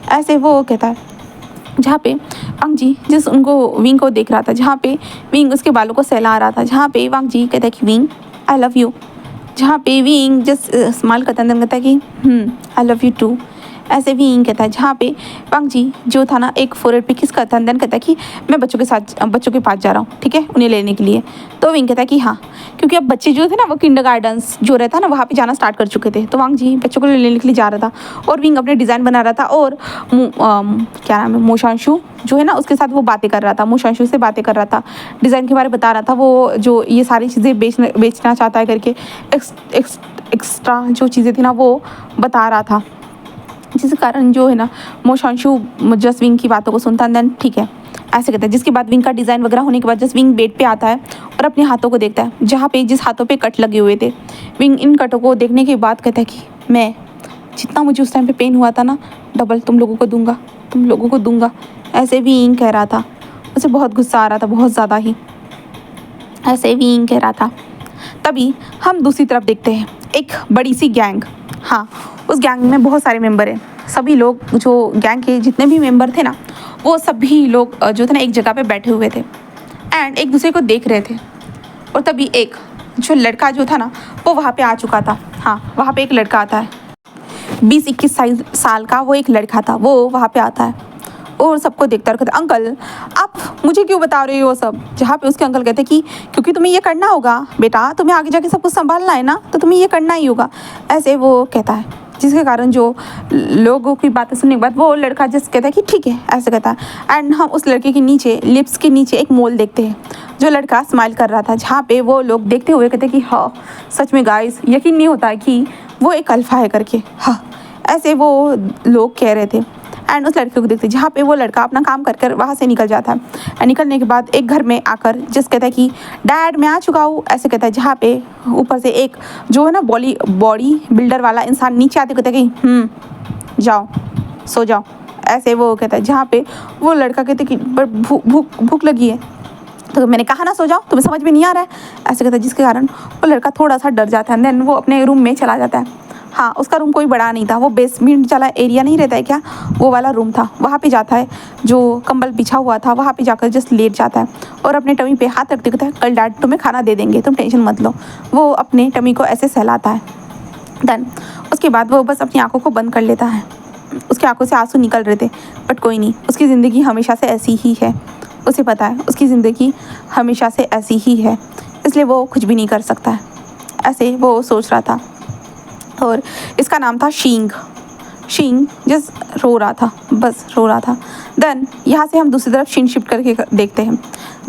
ऐसे वो कहता है। जहाँ पे वांग जी जिस उनको विंग को देख रहा था, जहाँ पे विंग उसके बालों को सहला रहा था, जहाँ पे वांग जी कहता है कि विंग आई लव यू। जहाँ पे विंग जस्ट स्माइल करता है, कहता है कि आई लव यू टू। ऐसे विंग कहता है। जहाँ पे वांग जी जो था ना एक फोरहेड पे किस करता है, देन कहता है कि मैं बच्चों के पास जा रहा हूँ, ठीक है, उन्हें लेने के लिए। तो विंग कहता है कि हाँ, क्योंकि अब बच्चे जो थे ना वो किंडरगार्टन्स जो रहता है ना वहाँ पे जाना स्टार्ट कर चुके थे, तो वांग जी बच्चों को लेने के लिए जा रहा था और विंग अपने डिज़ाइन बना रहा था और क्या नाम है मोशांशु जो है ना उसके साथ वो बातें कर रहा था, मोशांशु से बातें कर रहा था, डिज़ाइन के बारे में बता रहा था, वो जो ये सारी चीज़ें बेचना चाहता है करके एक्स्ट्रा जो चीज़ें थी ना वो बता रहा था, जिस कारण जो है ना मोशांशु जस्ट विंग की बातों को सुनता है। देन ठीक है ऐसे कहता है। जिसके बाद विंग का डिज़ाइन वगैरह होने के बाद जस्ट विंग बेड पे आता है और अपने हाथों को देखता है, जहाँ पे जिस हाथों पे कट लगे हुए थे। विंग इन कटों को देखने के बाद कहता है कि मैं जितना मुझे उस टाइम पे पेन हुआ था ना डबल तुम लोगों को दूंगा। ऐसे विंग कह रहा था, उसे बहुत गुस्सा आ रहा था, बहुत ज़्यादा ही। ऐसे विंग कह रहा था। तभी हम दूसरी तरफ देखते हैं एक बड़ी सी गैंग। हाँ, उस गैंग में बहुत सारे मेंबर हैं। सभी लोग जो गैंग के जितने भी मेंबर थे ना वो सभी लोग जो थे ना एक जगह पे बैठे हुए थे एंड एक दूसरे को देख रहे थे। और तभी एक जो लड़का जो था ना वो वहाँ पे आ चुका था। हाँ, वहाँ पे एक लड़का आता है, 20-21 साल का वो एक लड़का था, वो वहाँ पे आता है और सबको देखता है, कहता अंकल आप मुझे क्यों बता रहे हो सब? जहाँ पे उसके अंकल कहते कि क्योंकि तुम्हें ये करना होगा बेटा, तुम्हें आगे जाके सब कुछ संभालना है ना, तो तुम्हें ये करना ही होगा। ऐसे वो कहता है, जिसके कारण जो लोगों की बातें सुनने के बाद वो लड़का जस्ट कहता है कि ठीक है, ऐसे कहता है। एंड हम उस लड़के के नीचे लिप्स के नीचे एक मोल देखते हैं, जो लड़का स्माइल कर रहा था, जहाँ पे वो लोग देखते हुए कहते कि हाँ सच में गाइस यकीन नहीं होता कि वो एक अल्फा है करके। हाँ, ऐसे वो लोग कह रहे थे। एंड उस लड़के को देखते जहाँ पे वो लड़का अपना काम कर कर वहाँ से निकल जाता है। एंड निकलने के बाद एक घर में आकर जिस कहता है कि डैड मैं आ चुका हूँ, ऐसे कहता है। जहाँ पे ऊपर से एक जो है ना बॉडी बिल्डर वाला इंसान नीचे आते कहता है कि जाओ सो जाओ, ऐसे वो कहता है। जहाँ पे वो लड़का कहते कि भूख लगी है, तो मैंने कहा ना सो जाओ, तुम्हें समझ में नहीं आ रहा है, ऐसे कहता है, जिसके कारण वो लड़का थोड़ा सा डर जाता है। देन वो अपने रूम में चला जाता है। हाँ, उसका रूम कोई बड़ा नहीं था, वो बेसमेंट वाला एरिया नहीं रहता है क्या, वो वाला रूम था। वहाँ पे जाता है, जो कंबल बिछा हुआ था वहाँ पे जाकर जस्ट लेट जाता है और अपने टमी पे हाथ रखते कहता है, कल डैड तुम्हें खाना दे देंगे, तुम टेंशन मत लो। वो अपने टमी को ऐसे सहलाता है। देन उसके बाद वो बस अपनी आँखों को बंद कर लेता है। उसकी आंखों से आंसू निकल रहे थे, बट कोई नहीं, उसकी ज़िंदगी हमेशा से ऐसी ही है। उसे पता है उसकी ज़िंदगी हमेशा से ऐसी ही है, इसलिए वो कुछ भी नहीं कर सकता है। ऐसे वो सोच रहा था। और इसका नाम था शींग। शींग जस्ट रो रहा था, बस रो रहा था। देन यहाँ से हम दूसरी तरफ शीन शिफ्ट करके देखते हैं,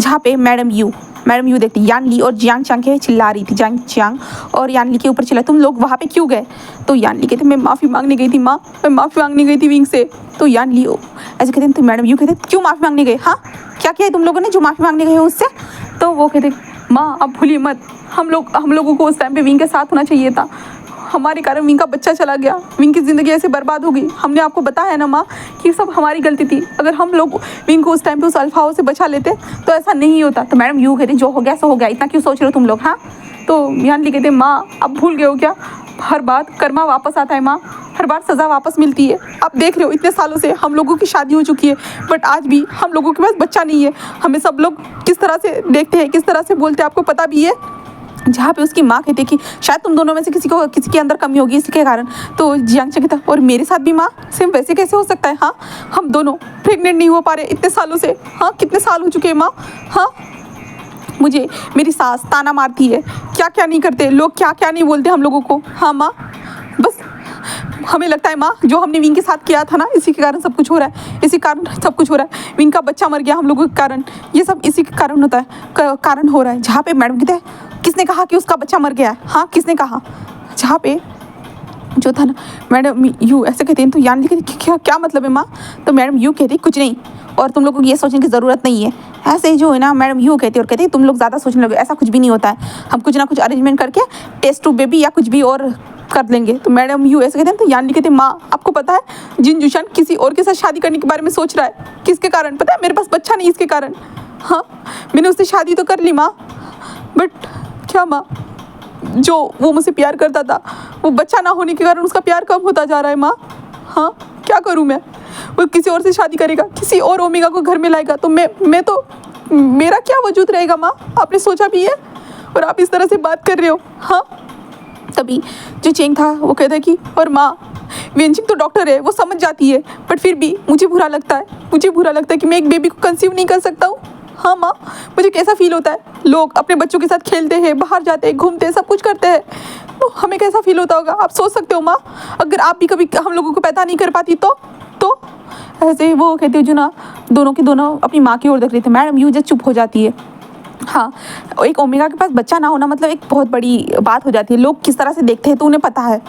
जहाँ पे मैडम यू देखती यान ली और जियांग चांग के चिल्ला रही थी। जियांग चांग और यान ली के ऊपर चिल्ला, तुम लोग वहाँ पे क्यों गए? तो यान ली कहते, मैं माफ़ी मांगने गई थी माँ, मैं माफ़ी मांगने गई थी विंग से। तो यान ली ऐसे कहते हैं, तो मैडम यू कहते, क्यों माफ़ी मांगने गए? हाँ, क्या किया है तुम लोगों ने जो माफ़ी मांगने गए हो उससे? तो वो कहते, माँ आप भूलिए मत, हम लोगों को उस टाइम पे विंग के साथ होना चाहिए था। हमारे कारण विंग का बच्चा चला गया, विंग की ज़िंदगी ऐसे बर्बाद हो गई। हमने आपको बताया ना माँ कि सब हमारी गलती थी। अगर हम लोग विंग को उस टाइम पे उस अल्फाओं से बचा लेते तो ऐसा नहीं होता। तो मैडम यू कहती, जो हो गया सो हो गया, इतना क्यों सोच रहे हो तुम लोग? हाँ, तो यान ली कहते, माँ अब भूल गए हो क्या? हर बार कर्मा वापस आता है माँ, हर बार सज़ा वापस मिलती है। आप देख रहे हो इतने सालों से हम लोगों की शादी हो चुकी है, बट आज भी हम लोगों के पास बच्चा नहीं है। हमें सब लोग किस तरह से देखते हैं, किस तरह से बोलते हैं, आपको पता भी है। जहाँ पे उसकी माँ कहती है कि शायद तुम दोनों में से किसी के अंदर कमी होगी इसके कारण। तो जियांग चांग कहता, और मेरे साथ भी माँ सेम वैसे कैसे हो सकता है? हाँ, हम दोनों प्रेग्नेंट नहीं हो पा रहे इतने सालों से। हाँ, कितने साल हो चुके हैं माँ। हाँ, मुझे मेरी सास ताना मारती है, क्या क्या नहीं करते लोग, क्या क्या नहीं बोलते हम लोगों को। हाँ माँ, बस हमें लगता है माँ जो हमने विंग के साथ किया था ना, इसी के कारण सब कुछ हो रहा है, इसी कारण सब कुछ हो रहा है। विंग का बच्चा मर गया हम लोगों के कारण, ये सब इसी के कारण होता है, कारण हो रहा है। जहाँ पे मैडम कहते हैं, किसने कहा कि उसका बच्चा मर गया है? हाँ, किसने कहा? जहाँ पे जो था ना मैडम यू ऐसे कहते हैं, तो यान लिखते क्या मतलब है माँ? तो मैडम यू कहती, कुछ नहीं, और तुम लोगों को ये सोचने की ज़रूरत नहीं है। ऐसे ही जो है ना मैडम यू कहती है, और कहती है तुम लोग ज़्यादा सोचने लगे, ऐसा कुछ भी नहीं होता है। हम कुछ ना कुछ अरेंजमेंट करके टेस्ट टू बेबी या कुछ भी और कर लेंगे। तो मैडम यू ऐसे कहते हैं, तो यान कहते हैं, माँ आपको पता है जिन जुशान किसी और के साथ शादी करने के बारे में सोच रहा है, किसके कारण पता है? मेरे पास बच्चा नहीं, इसके कारण। हाँ, मैंने उससे शादी तो कर ली माँ, बट क्या माँ, जो वो मुझसे प्यार करता था, वो बच्चा ना होने के कारण उसका प्यार कम होता जा रहा है माँ। हाँ, क्या करूँ मैं? वो किसी और से शादी करेगा, किसी और ओमेगा को घर में लाएगा, तो मैं तो मेरा क्या वजूद रहेगा माँ? आपने सोचा भी है? और आप इस तरह से बात कर रहे हो। हाँ, तभी जो चेंग था वो कहता है कि, और माँ वेंचिंग तो डॉक्टर है, वो समझ जाती है, बट फिर भी मुझे बुरा लगता है कि मैं एक बेबी को कंसीव नहीं कर सकता हूँ। हाँ माँ, मुझे कैसा फील होता है, लोग अपने बच्चों के साथ खेलते हैं, बाहर जाते हैं, घूमते हैं, सब कुछ करते हैं, तो हमें कैसा फील होता होगा? आप सोच सकते हो माँ, अगर आप भी कभी हम लोगों को पैदा नहीं कर पाती तो ऐसे ही वो कहती है जो ना, दोनों के दोनों अपनी माँ की ओर देख रहे थे। मैडम यू जस्ट चुप हो जाती है। हाँ, एक ओमेगा के पास बच्चा ना होना मतलब एक बहुत बड़ी बात हो जाती है, लोग किस तरह से देखते हैं तो उन्हें पता है।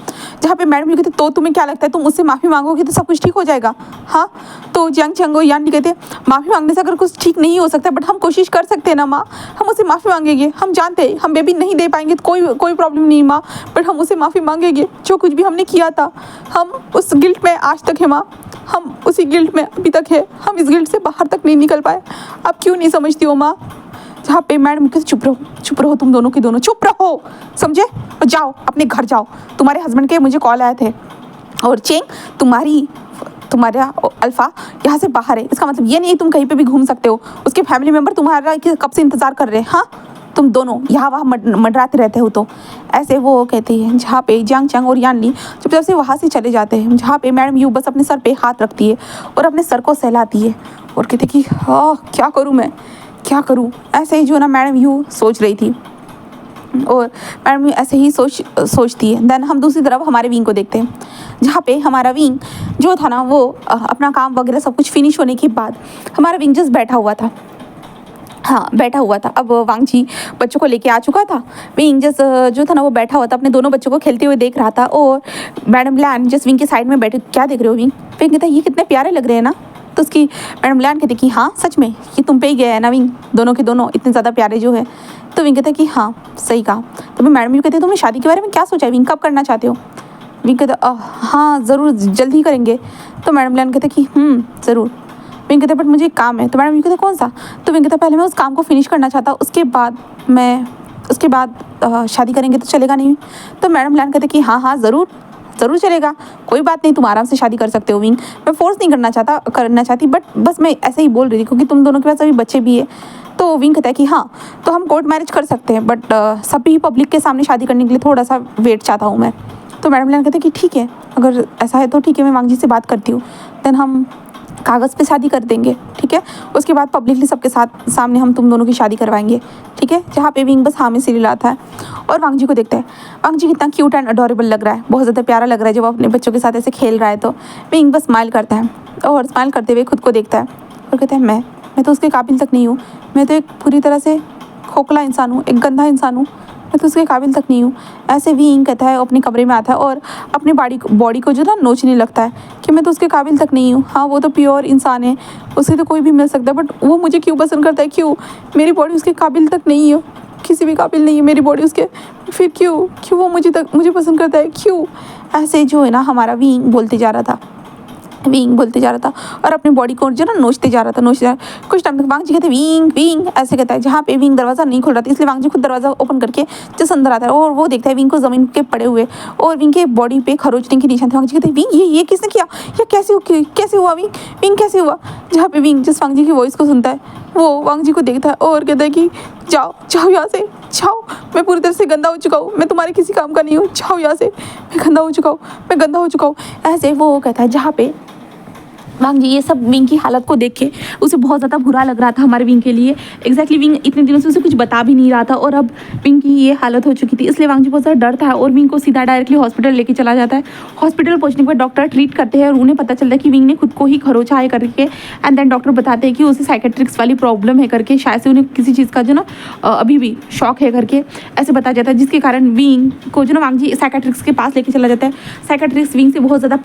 जहाँ पे मैडम यू कहते, तो तुम्हें क्या लगता है तुम उससे माफ़ी मांगोगे तो सब कुछ ठीक हो जाएगा? हाँ, तो जियांग चांग यान भी कहते, माफ़ी मांगने से अगर कुछ ठीक नहीं हो सकता, बट हम कोशिश कर सकते हैं ना माँ, हम उससे माफ़ी मांगेंगे। हम जानते हैं हम बेबी नहीं दे पाएंगे तो कोई प्रॉब्लम नहीं माँ, बट हम उससे माफ़ी मांगेंगे। जो कुछ भी हमने किया था, हम उस गिल्ट में आज तक है माँ, हम उसी गिल्ट में अभी तक है, हम इस गिल्ट से बाहर तक नहीं निकल पाए। आप क्यों नहीं समझती हो माँ? जहाँ पे मैडम कहते, चुप रहो तुम दोनों के दोनों, चुप रहो, समझे? और जाओ अपने घर जाओ, तुम्हारे हस्बैंड के मुझे कॉल आए थे, और चेंग तुम्हारा अल्फ़ा यहाँ से बाहर है, इसका मतलब ये नहीं तुम कहीं पे भी घूम सकते हो। उसके फैमिली मेम्बर तुम्हारा कब से इंतज़ार कर रहे हैं। हाँ, तुम दोनों यहाँ वहाँ मंडराते रहते हो। तो ऐसे वो कहती है, जहाँ पे जियांग चांग और यान ली चुपचाप से वहाँ से चले जाते हैं। जहाँ पे मैडम यू बस अपने सर पे हाथ रखती है और अपने सर को सहलाती है और कहती कि हाँ, क्या करूँ मैं, क्या करूँ? ऐसे ही जो ना मैडम यू सोच रही थी, और मैडम यू ऐसे ही सोचती है। देन हम दूसरी तरफ हमारे विंग को देखते हैं, जहाँ पे हमारा विंग जो था ना, वो अपना काम वगैरह सब कुछ फिनिश होने के बाद हमारा विंग जस्ट बैठा हुआ था। हाँ, बैठा हुआ था। अब वांग जी बच्चों को लेके आ चुका था। विंग जस्ट जो था ना वो बैठा हुआ था, अपने दोनों बच्चों को खेलते हुए देख रहा था, और मैडम लैन जस्ट विंग के साइड में बैठे, क्या देख रहे हो विंग? विंग कहता है, ये कितने प्यारे लग रहे हैं ना। तो उसकी मैडम लैन कहती कि हाँ सच में ये तुम पे ही गया है ना विंग, दोनों के दोनों इतने ज़्यादा प्यारे जो है। तो विंग कहता है कि हाँ सही कहा। तो मैं मैडम यू कहती है, तुमने शादी के बारे में क्या सोचा है विंग, कब करना चाहते हो? विंग कहता हाँ ज़रूर, जल्द ही करेंगे। तो मैडम लैन कहते कि ज़रूर। विंग कहता है बट मुझे एक काम है। तो मैडम ये कहते कौन सा? तो विंग कहता पहले मैं उस काम को फिनिश करना चाहता, उसके बाद शादी करेंगे तो चलेगा नहीं? तो मैडम लैन कहते कि हाँ हाँ ज़रूर ज़रूर चलेगा, कोई बात नहीं, तुम आराम से शादी कर सकते हो विंग, मैं फोर्स नहीं करना चाहती, बट बस मैं ऐसे ही बोल रही थी क्योंकि तुम दोनों के पास अभी बच्चे भी है। तो विंग कहता है कि हाँ तो हम कोर्ट मैरिज कर सकते हैं, बट सभी पब्लिक के सामने शादी करने के लिए थोड़ा सा वेट चाहता हूँ मैं। तो मैडम लैन कहते हैं कि ठीक है, अगर ऐसा है तो ठीक है, मैं वांग जी से बात करती हूँ, देन हम कागज़ पे शादी कर देंगे, ठीक है। उसके बाद पब्लिकली सबके सामने हम तुम दोनों की शादी करवाएंगे, ठीक है। जहाँ पे विंग बस हाँ में सिर हिलाता है और वांग जी को देखता है। वांग जी कितना क्यूट एंड अडोरेबल लग रहा है, बहुत ज़्यादा प्यारा लग रहा है जब वो अपने बच्चों के साथ ऐसे खेल रहा है। तो विंग बस स्माइल करता है और स्माइल करते हुए खुद को देखता है और कहता है मैं तो उसके काबिल तक नहीं हूँ, मैं तो एक पूरी तरह से खोखला इंसान हूँ, एक गंदा इंसान हूँ, मैं तो उसके काबिल तक नहीं हूँ। ऐसे विंग कहता है, अपने कमरे में आता है और अपनी बॉडी को जो ना नोचने लगता है कि मैं तो उसके काबिल तक नहीं हूँ। हाँ वो तो प्योर इंसान है, उसे तो कोई भी मिल सकता है, बट वो मुझे क्यों पसंद करता है? क्यों? मेरी बॉडी उसके काबिल तक नहीं है, किसी भी काबिल नहीं है मेरी बॉडी उसके, फिर क्यों वो मुझे पसंद करता है? क्यों? ऐसे जो है ना हमारा विंग बोलते जा रहा था और अपनी बॉडी को जो ना नोचते जा रहा था। कुछ टाइम तक वांग जी कहते विंग विंग ऐसे कहता है, जहाँ पे विंग दरवाज़ा नहीं खोल रहा था, इसलिए वांग जी खुद दरवाज़ा ओपन करके जस्ट अंदर आता है और वो देखता है विंग को ज़मीन के पड़े हुए और विंग के बॉडी पे खरोचने के निशान थे। वांग जी कहते विंग ये किसने किया? ये कैसे हुआ विंग कैसे हुआ? जहाँ पे विंग जस्ट वांग जी की वॉइस को सुनता है, वो वांग जी को देखता है और कहता है कि जाओ यहाँ से, जाओ, मैं पूरी तरह से गंदा हो चुका हूँ, मैं तुम्हारे किसी काम का नहीं हूँ, जाओ यहाँ से, मैं गंदा हो चुका हूँ। ऐसे वो कहता है, जहाँ पे वांग जी ये सब विंग की हालत को देख के उसे बहुत ज़्यादा बुरा लग रहा था हमारे विंग के लिए। एग्जैक्टली विंग इतने दिनों से उसे कुछ बता भी नहीं रहा था और अब विंग की ये हालत हो चुकी थी, इसलिए वांग जी बहुत ज़्यादा डरता है और विंग को सीधा डायरेक्टली हॉस्पिटल लेके चला जाता है। हॉस्पिटल पहुंचने के बाद डॉक्टर ट्रीट करते हैं और उन्हें पता चलता है कि विंग ने खुद को ही खरोचा है करके। एंड देन डॉक्टर बताते हैं कि उसे साइकेट्रिक्स वाली प्रॉब्लम है करके, शायद से उन्हें किसी चीज़ का जो ना अभी भी शौक है करके ऐसे बताया जाता है, जिसके कारण विंग को जो ना वांग जी साइकेट्रिक्स के पास लेके चला जाता है। साइकेट्रिक्स विंग से बहुत ज़्यादा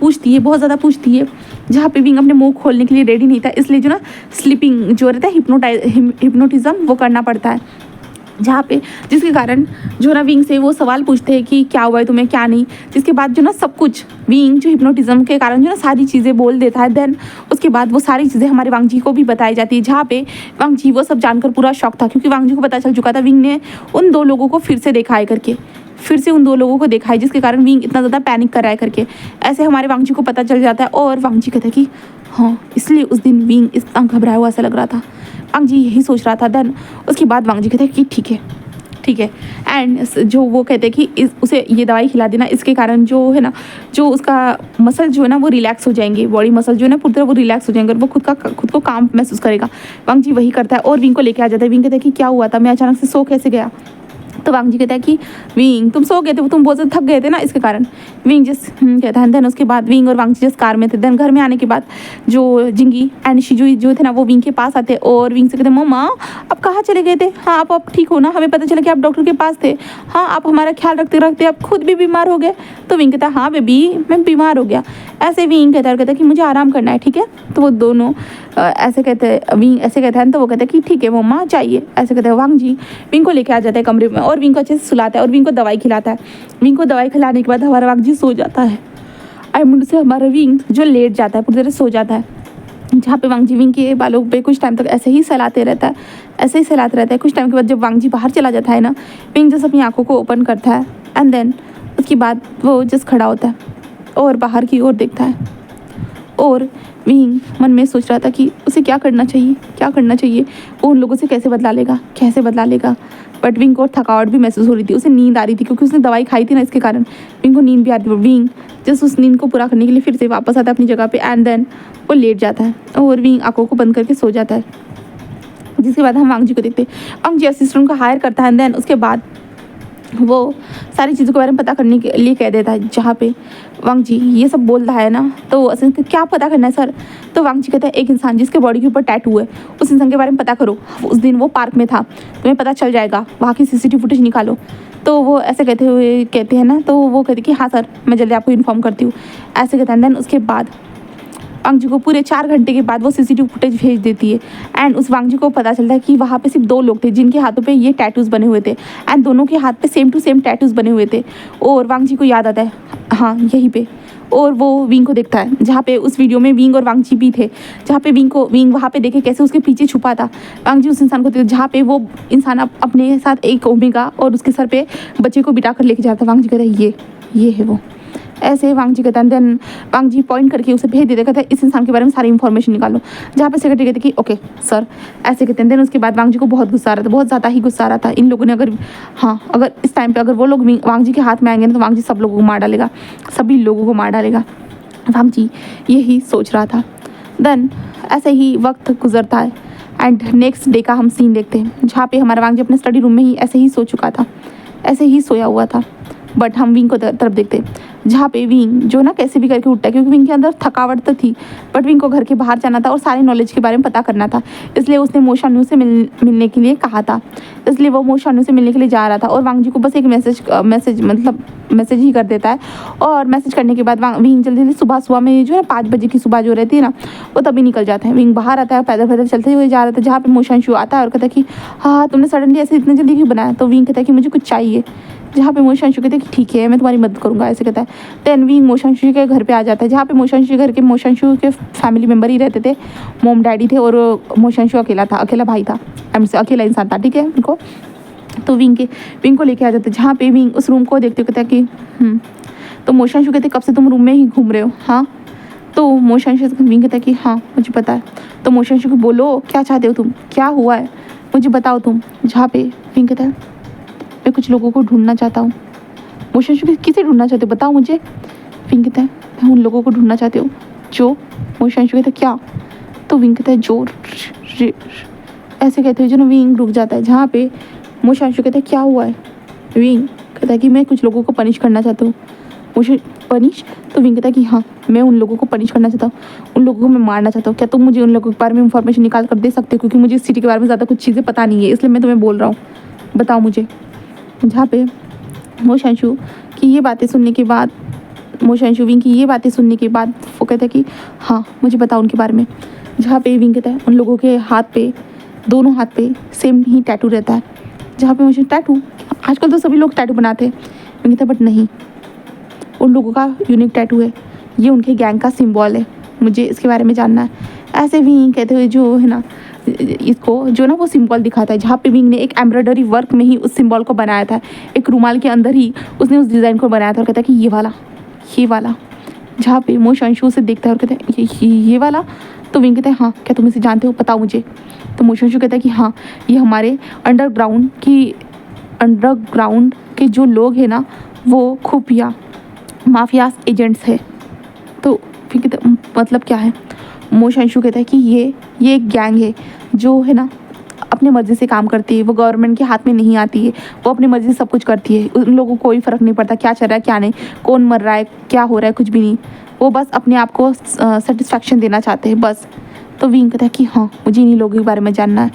पूछती है, जहाँ पे विंग अपने मुँह खोलने के लिए रेडी नहीं था, इसलिए जो ना स्लीपिंग जो रहता है हिप्नोटिज्म वो करना पड़ता है, जहाँ पे जिसके कारण जो ना विंग से वो सवाल पूछते हैं कि क्या हुआ है तुम्हें, क्या नहीं, जिसके बाद जो ना सब कुछ विंग जो हिप्नोटिज्म के कारण जो ना सारी चीज़ें बोल देता है। देन उसके बाद वो सारी चीज़ें हमारे वांग जी को भी बताई जाती है, जहाँ पे वांग जी वो सब जानकर पूरा शॉक था, क्योंकि वांग जी को पता चल चुका था विंग ने उन दो लोगों को फिर से उन दो लोगों को देखा है, जिसके कारण विंग इतना ज़्यादा पैनिक कर रहा है करके। ऐसे हमारे वांग जी को पता चल जाता है और वांग जी कहता है कि हाँ इसलिए उस दिन विंग इतना घबराया हुआ ऐसा लग रहा था, वांग जी यही सोच रहा था। देन उसके बाद वांग जी कहते हैं कि ठीक है एंड जो वो कहते हैं कि उसे ये दवाई खिला देना, इसके कारण जो है ना जो उसका मसल जो है ना वो रिलैक्स हो जाएंगे, बॉडी मसल जो है ना पूरी तरह वो रिलैक्स हो जाएंगे और वो खुद को काम महसूस करेगा। वांग जी वही करता है और विंग को लेके आ जाता है। विंग कहता है कि क्या हुआ था, मैं अचानक से सो कैसे गया? तो वांग जी कहता है कि विंग तुम सो गए थे, तुम बहुत ज़्यादा थक गए थे ना, इसके कारण। विंग जिस कहता है। देन उसके बाद विंग और वांग जी जिस कार में थे, देन घर में आने के बाद जो जिंगी एंड शिजुई जो थे ना वो विंग के पास आते और विंग से कहते मम्मा आप कहाँ चले गए थे? हाँ आप ठीक हो ना? हमें पता चला कि आप डॉक्टर के पास थे। हाँ आप हमारा ख्याल रखते आप खुद भी बीमार हो गए। तो विंग कहता है हाँ बेबी मैं बीमार हो गया। ऐसे विंग कहता है कि मुझे आराम करना है, ठीक है। तो वो दोनों ऐसे कहते हैं, विंग ऐसे कहता है तो वो कहता है कि ठीक है मम्मा चाहिए, ऐसे कहते हैं। वांग जी विंग को लेके आ जाता है कमरे में और विंग को अच्छे से सुलाता है और विंग को दवाई खिलाता है। विंग को दवाई खिलाने के बाद हमारा वांग जी सो जाता है। मुंड से हमारा विंग जो लेट जाता है, पूरी तरह सो जाता है, जहाँ पे वांग जी विंग के बालों पे कुछ टाइम तक ऐसे ही सहलाते रहता है। कुछ टाइम के बाद जब वांग जी बाहर चला जाता है ना, विंग जस्ट अपनी आंखों को ओपन करता है एंड देन उसके बाद वो जस्ट खड़ा होता है और बाहर की ओर देखता है और विंग मन में सोच रहा था कि उसे क्या करना चाहिए, वो उन लोगों से कैसे बदला लेगा। बट विंग को थकावट भी महसूस हो रही थी, उसे नींद आ रही थी क्योंकि उसने दवाई खाई थी ना, इसके कारण विंग को नींद भी आ रही थी। विंग जस्ट उस नींद को पूरा करने के लिए फिर से वापस आता है अपनी जगह पे एंड देन वो लेट जाता है और विंग आंखों को बंद करके सो जाता है। जिसके बाद हम वांग जी को देखते हैं। वांग जी असिस्टेंट को हायर करता है एंड देन उसके बाद वो सारी चीज़ों के बारे में पता करने के लिए कह देता है, जहाँ पे वांग जी ये सब बोल रहा है ना, तो असल क्या पता करना है सर? तो वांग जी कहता है एक इंसान जिसके बॉडी के ऊपर टैटू है उस इंसान के बारे में पता करो, उस दिन वो पार्क में था, तुम्हें पता चल जाएगा, वहाँ की CCTV फुटेज निकालो। तो वो ऐसे कहते हैं ना, तो वो कहते कि हाँ सर मैं जल्दी आपको इन्फॉर्म करती हूँ, ऐसे कहते हैं। देन उसके बाद वांग जी को पूरे 4 घंटे के बाद वो CCTV फुटेज भेज देती है एंड उस वांग जी को पता चलता है कि वहाँ पे सिर्फ 2 लोग थे जिनके हाथों पे ये टैटूज़ बने हुए थे एंड दोनों के हाथ पे सेम टू सेम टैटूज़ बने हुए थे। और वांग जी को याद आता है हाँ यहीं पे और वो विंग को देखता है, जहाँ पे उस वीडियो में विंग और वांगजी भी थे, जहाँ पे विंग वहाँ पे देखे कैसे उसके पीछे छुपा था। वांगजी उस इंसान को देखता, जहाँ पे वो इंसान अपने साथ एक ओमेगा और उसके सर पे बच्चे को बिठा कर लेके जाता है। वांगजी कहता है ये है वो। ऐसे वांगजी कहता है, देन वांगजी पॉइंट करके उसे भेज देता, कहता है इस इंसान के बारे में सारी इन्फॉर्मेशन निकालो। जहाँ पे सेक्रेटरी कहते कि ओके सर, ऐसे कहते हैं। देन उसके बाद वांगजी को बहुत गुस्सा आ रहा था, बहुत ज़्यादा ही गुस्सा आ रहा था। इन लोगों ने अगर इस टाइम पे अगर वो लोग वांगजी के हाथ में आएंगे ना, तो वांगजी सब लोगों को मार डालेगा, सभी लोगों को मार डालेगा। वांगजी यही सोच रहा था। देन ऐसे ही वक्त गुजरता है एंड नेक्स्ट डे का हम सीन देखते हैं, जहाँ पे हमारा वांगजी अपने स्टडी रूम में ही ऐसे ही सो चुका था, ऐसे ही सोया हुआ था। बट हम विंग को तरफ देखते हैं, जहाँ पे विंग जो ना कैसे भी करके उठता है, क्योंकि विंग के अंदर थकावट तो थी, बट विंग को घर के बाहर जाना था और सारे नॉलेज के बारे में पता करना था। इसलिए उसने मोशान्यू से मिलने के लिए कहा था, इसलिए वो मोशान्यू से मिलने के लिए जा रहा था। और वांगजी को बस एक मैसेज ही कर देता है। और मैसेज करने के बाद विंग जल्दी सुबह में जो है 5 बजे की सुबह जो रहती है ना, वो तभी निकल जाता है। विंग बाहर आता है, पैदल पैदल चलते हुए जा रहा था, जहाँ पे मोशान्यू आता है और कहता है कि हाँ तुमने सडनली ऐसे इतनी जल्दी क्यों बनाया। तो विंग कहता है कि मुझे कुछ चाहिए, जहाँ पे मोशान्यू कहते हैं कि ठीक है मैं तुम्हारी मदद करूँगा, ऐसे कहता है। देन विंग मोशान्यू के घर पे आ जाता है, जहाँ पे मोशान्यू के फैमिली मेम्बर ही रहते थे, मॉम डैडी थे और मोशान्यू अकेला था, अकेला भाई था, अकेला इंसान था, ठीक है उनको। तो विंग को लेके आ जाते हैं, जहाँ पे विंग उस रूम को देखते कहता है कि तो मोशान्यू कहते कब से तुम रूम में ही घूम रहे हो। हाँ, तो मोशान्यू विंग कहता है कि हाँ मुझे पता है। तो मोशान्यू को बोलो क्या चाहते हो तुम, क्या हुआ है मुझे बताओ तुम। जहाँ पे विंग कहता है मैं कुछ लोगों को ढूंढना चाहता हूँ। मोशान्यू किसे ढूंढना चाहते हो बताओ मुझे। विंग कहता है मैं उन लोगों को ढूंढना चाहती हूँ जो। मोशान्यू कहता है क्या। तो विंग कहता है जो ऐसे कहते हुए जो ना विंग रुक जाता है, जहाँ पे मोशान्यू कहता है क्या हुआ है। विंग कहता है कि मैं कुछ लोगों को पनिश करना चाहता हूँ। मुझे पनिश। तो विंग कहता है कि हाँ मैं उन लोगों को पनिश करना चाहता हूँ, उन लोगों को मैं मारना चाहता हूँ। क्या तुम मुझे उन लोगों के बारे में इंफॉर्मेशन निकाल कर दे सकते हो, क्योंकि मुझे इस सिटी के बारे में ज़्यादा कुछ चीज़ें पता नहीं है, इसलिए मैं तुम्हें बोल रहा हूँ, बताओ मुझे। जहाँ पे मोशान्यू की ये बातें सुनने के बाद विंग की ये बातें सुनने के बाद वो कहता है कि हाँ मुझे बताओ उनके बारे में। जहाँ पे विंग कहता है उन लोगों के हाथ पे, दोनों हाथ पे सेम ही टैटू रहता है। जहाँ पे मुझे टैटू, आजकल तो सभी लोग टैटू बनाते हैं, विंग कहता है बट नहीं, उन लोगों का यूनिक टैटू है, ये उनके गैंग का सिंबल है, मुझे इसके बारे में जानना है। ऐसे विंग कहते हुए जो है ना इसको जो ना वो सिंबल दिखाता है, जहाँ पे विंग ने एक एम्ब्रॉयडरी वर्क में ही उस सिंबल को बनाया था, एक रुमाल के अंदर ही उसने उस डिज़ाइन को बनाया था। और कहता है कि ये वाला। जहाँ पे मोशान्यू से देखता है और कहता है ये वाला। तो विंग कहता है हाँ क्या तुम इसे जानते हो, बताओ मुझे। तो मोशान्यू कहता है कि हाँ ये हमारे अंडरग्राउंड के जो लोग हैं ना वो खुफिया माफिया एजेंट्स है। तो फिर कहता मतलब क्या है। मोशान्यू कहता है कि ये एक गैंग है जो है ना अपनी मर्ज़ी से काम करती है, वो गवर्नमेंट के हाथ में नहीं आती है, वो अपनी मर्ज़ी से सब कुछ करती है, उन लोगों को कोई फ़र्क नहीं पड़ता क्या चल रहा है क्या नहीं, कौन मर रहा है क्या हो रहा है, कुछ भी नहीं, वो बस अपने आप को सेटिस्फैक्शन देना चाहते हैं बस। तो विंग कहता है कि हाँ मुझे इन्हीं लोगों के बारे में जानना है।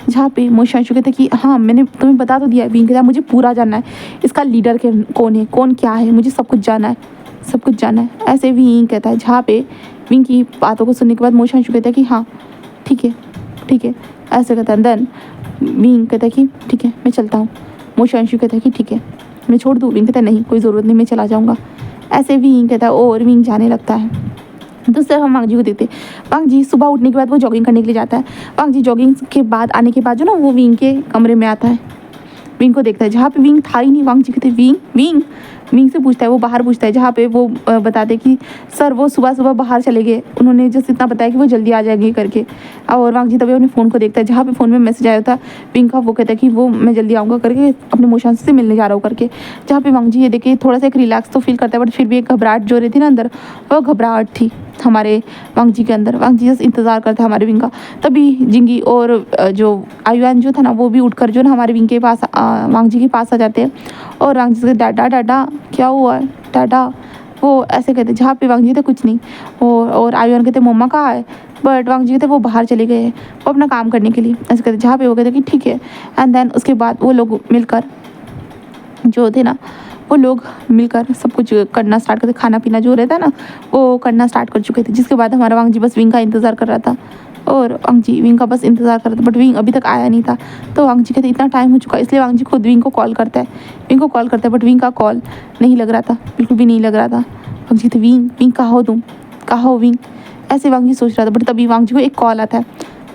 जहाँ पे मोशान्यू कहता है कि हाँ मैंने तुम्हें बता तो दिया। विंग कहता है मुझे पूरा जानना है, इसका लीडर कौन है, कौन क्या है, मुझे सब कुछ जानना है, सब कुछ जानना है। ऐसे विंग कहता है, जहाँ पे विंग की बातों को सुनने के बाद मोशान्यू कहता है कि हाँ ठीक है ऐसे कहता है। देन विंग कहता है कि ठीक है मैं चलता हूँ। मोशान्यू कहता है कि ठीक है मैं छोड़ दूँ। विंग कहता है नहीं कोई ज़रूरत नहीं, मैं चला जाऊँगा। ऐसे विंग कहता है और विंग जाने लगता है। दूसरे हम वांगजी को देखते हैं। वांगजी सुबह उठने के बाद वो जॉगिंग करने के लिए जाता है। वांगजी जॉगिंग के बाद आने के बाद जो ना वो विंग के कमरे में आता है, विंग को देखता है, जहाँ पे विंग था ही नहीं। वांगजी कहते विंग से पूछता है, वो बाहर पूछता है, जहाँ पे वो बताते कि सर वो सुबह बाहर चले गए, उन्होंने जस्ट इतना बताया कि वो जल्दी आ जाएंगे करके। और वांगजी तभी अपने फ़ोन को देखता है, जहाँ पे फ़ोन में मैसेज आया था विंग का, वो कहता है कि वो मैं जल्दी आऊँगा करके, अपने मोशान्यू से मिलने जा रहा हूँ करके। जहाँ पे वांगजी ये देखे थोड़ा सा एक रिलैक्स तो फील करता है, बट फिर भी एक घबराहट जो रहती ना अंदर, वो घबराहट थी हमारे वांगजी के अंदर। वांगजी जस्ट इंतज़ार करता है हमारे विंग का। तभी जिंगी और जो आयुआन जो था ना वो भी उठकर जो ना हमारे विंग के पास वांगजी के पास आ जाते हैं। और वांगजी से डाडा क्या हुआ है डाडा, वो ऐसे कहते, जहाँ पे वांगजी कहते कुछ नहीं। और आयुआन कहते मम्मा कहाँ है, बट वांगजी कहते वो बाहर चले गए हैं वो अपना काम करने के लिए, ऐसे कहते। जहाँ पे वो कहते कि ठीक है। एंड देन उसके बाद वो लोग मिलकर जो थे ना वो लोग मिलकर सब कुछ करना स्टार्ट करते, खाना पीना जो रहता है ना वो करना स्टार्ट कर चुके थे। जिसके बाद हमारा वांगजी बस विंग का इंतज़ार कर रहा था, और वांगजी विंग का बस इंतज़ार कर रहा था, बट विंग अभी तक आया नहीं था। तो वांगजी कहते इतना टाइम हो चुका है, इसलिए वांगजी खुद विंग को कॉल करता है, बट विंग का कॉल नहीं लग रहा था, बिल्कुल भी नहीं लग रहा था। वांग जी कहते विंग विंग कहाँ हो तुम, कहाँ हो विंग। ऐसे वांग जी सोच रहा था, बट तभी वांग जी को एक कॉल आता है।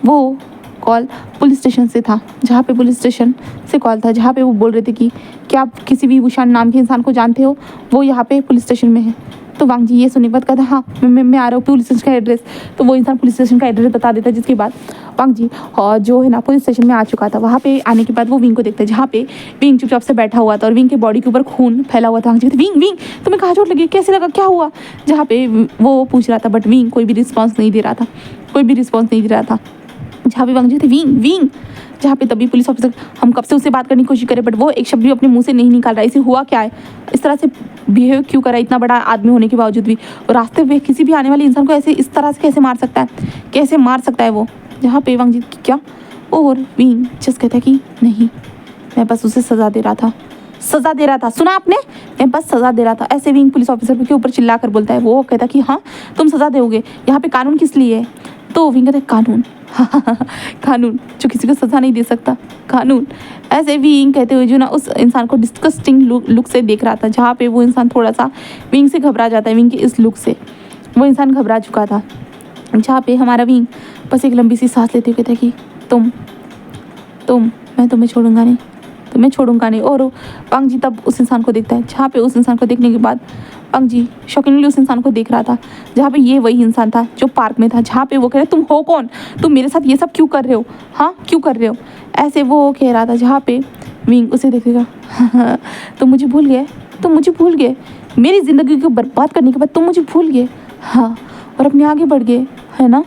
वो कॉल पुलिस स्टेशन से था, जहाँ पे पुलिस स्टेशन से कॉल था, जहाँ पे वो बोल रहे थे कि क्या आप किसी भी भूषण नाम के इंसान को जानते हो, वो यहाँ पे पुलिस स्टेशन में है। तो वांग जी ये सुनने के बाद कहता हाँ मैं आ रहा हूँ पुलिस स्टेशन का एड्रेस। तो वो इंसान पुलिस स्टेशन का एड्रेस बता देता है, जिसके बाद वांग जी और जो है ना पुलिस स्टेशन में आ चुका था। वहाँ पे आने के बाद वो विंग को देखता है, जहाँ पे विंग चुपचाप से बैठा हुआ था और विंग के बॉडी के ऊपर खून फैला हुआ था। वांग जी कहते विंग विंग तुम्हें कहाँ चोट लगी, कैसे लगा, क्या हुआ, जहाँ पे वो पूछ रहा था, बट विंग कोई भी रिस्पॉन्स नहीं दे रहा था, कोई भी रिस्पॉन्स नहीं दे रहा था। जहाँ पे वांग जी थे विंग विंग, जहाँ पे तभी पुलिस ऑफिसर हम कब से उससे बात करने की कोशिश करें, बट वो एक शब्द भी अपने मुंह से नहीं निकाल रहा है। इसे हुआ क्या है, इस तरह से बिहेव क्यों करा, इतना बड़ा आदमी होने के बावजूद भी। और रास्ते में किसी भी आने वाले इंसान को ऐसे इस तरह से कैसे मार सकता है, कैसे मार सकता है वो। जहाँ पे वांग जी क्या, और विंग जस्ट कहता है कि नहीं मैं बस उसे सज़ा दे रहा था, सज़ा दे रहा था, सुना आपने, मैं बस सज़ा दे रहा था। ऐसे विंग पुलिस ऑफिसर के ऊपर चिल्ला कर बोलता है। वो कहता कि हाँ तुम सज़ा दोगे, यहाँ पे कानून किस लिए है। तो विंग कहता है कानून कानून जो किसी को सज़ा नहीं दे सकता, कानून। ऐसे विंग कहते हुए जो ना उस इंसान को डिस्कस्टिंग लुक से देख रहा था, जहाँ पे वो इंसान थोड़ा सा विंग से घबरा जाता है। विंग के इस लुक से वो इंसान घबरा चुका था। जहाँ पे हमारा विंग बस एक लंबी सी सांस लेते हुए कहता है कि तुम मैं तुम्हें छोड़ूंगा नहीं, तुम्हें छोड़ूंगा नहीं। और वांग जी तब उस इंसान को देखता है, जहाँ पे उस इंसान को देखने के बाद वांग जी शॉकिंगली उस इंसान को देख रहा था, जहाँ पे ये वही इंसान था जो पार्क में था, जहाँ पे वो कह रहे तुम हो कौन, तुम मेरे साथ ये सब क्यों कर रहे हो, हाँ क्यों कर रहे हो, ऐसे वो कह रहा था। जहाँ पे विंग उसे देखेगा तुम मुझे भूल गए, तुम मुझे भूल गए, मेरी ज़िंदगी को बर्बाद करने के बाद तुम मुझे भूल गए, हाँ, और अपने आगे बढ़ गए, है ना।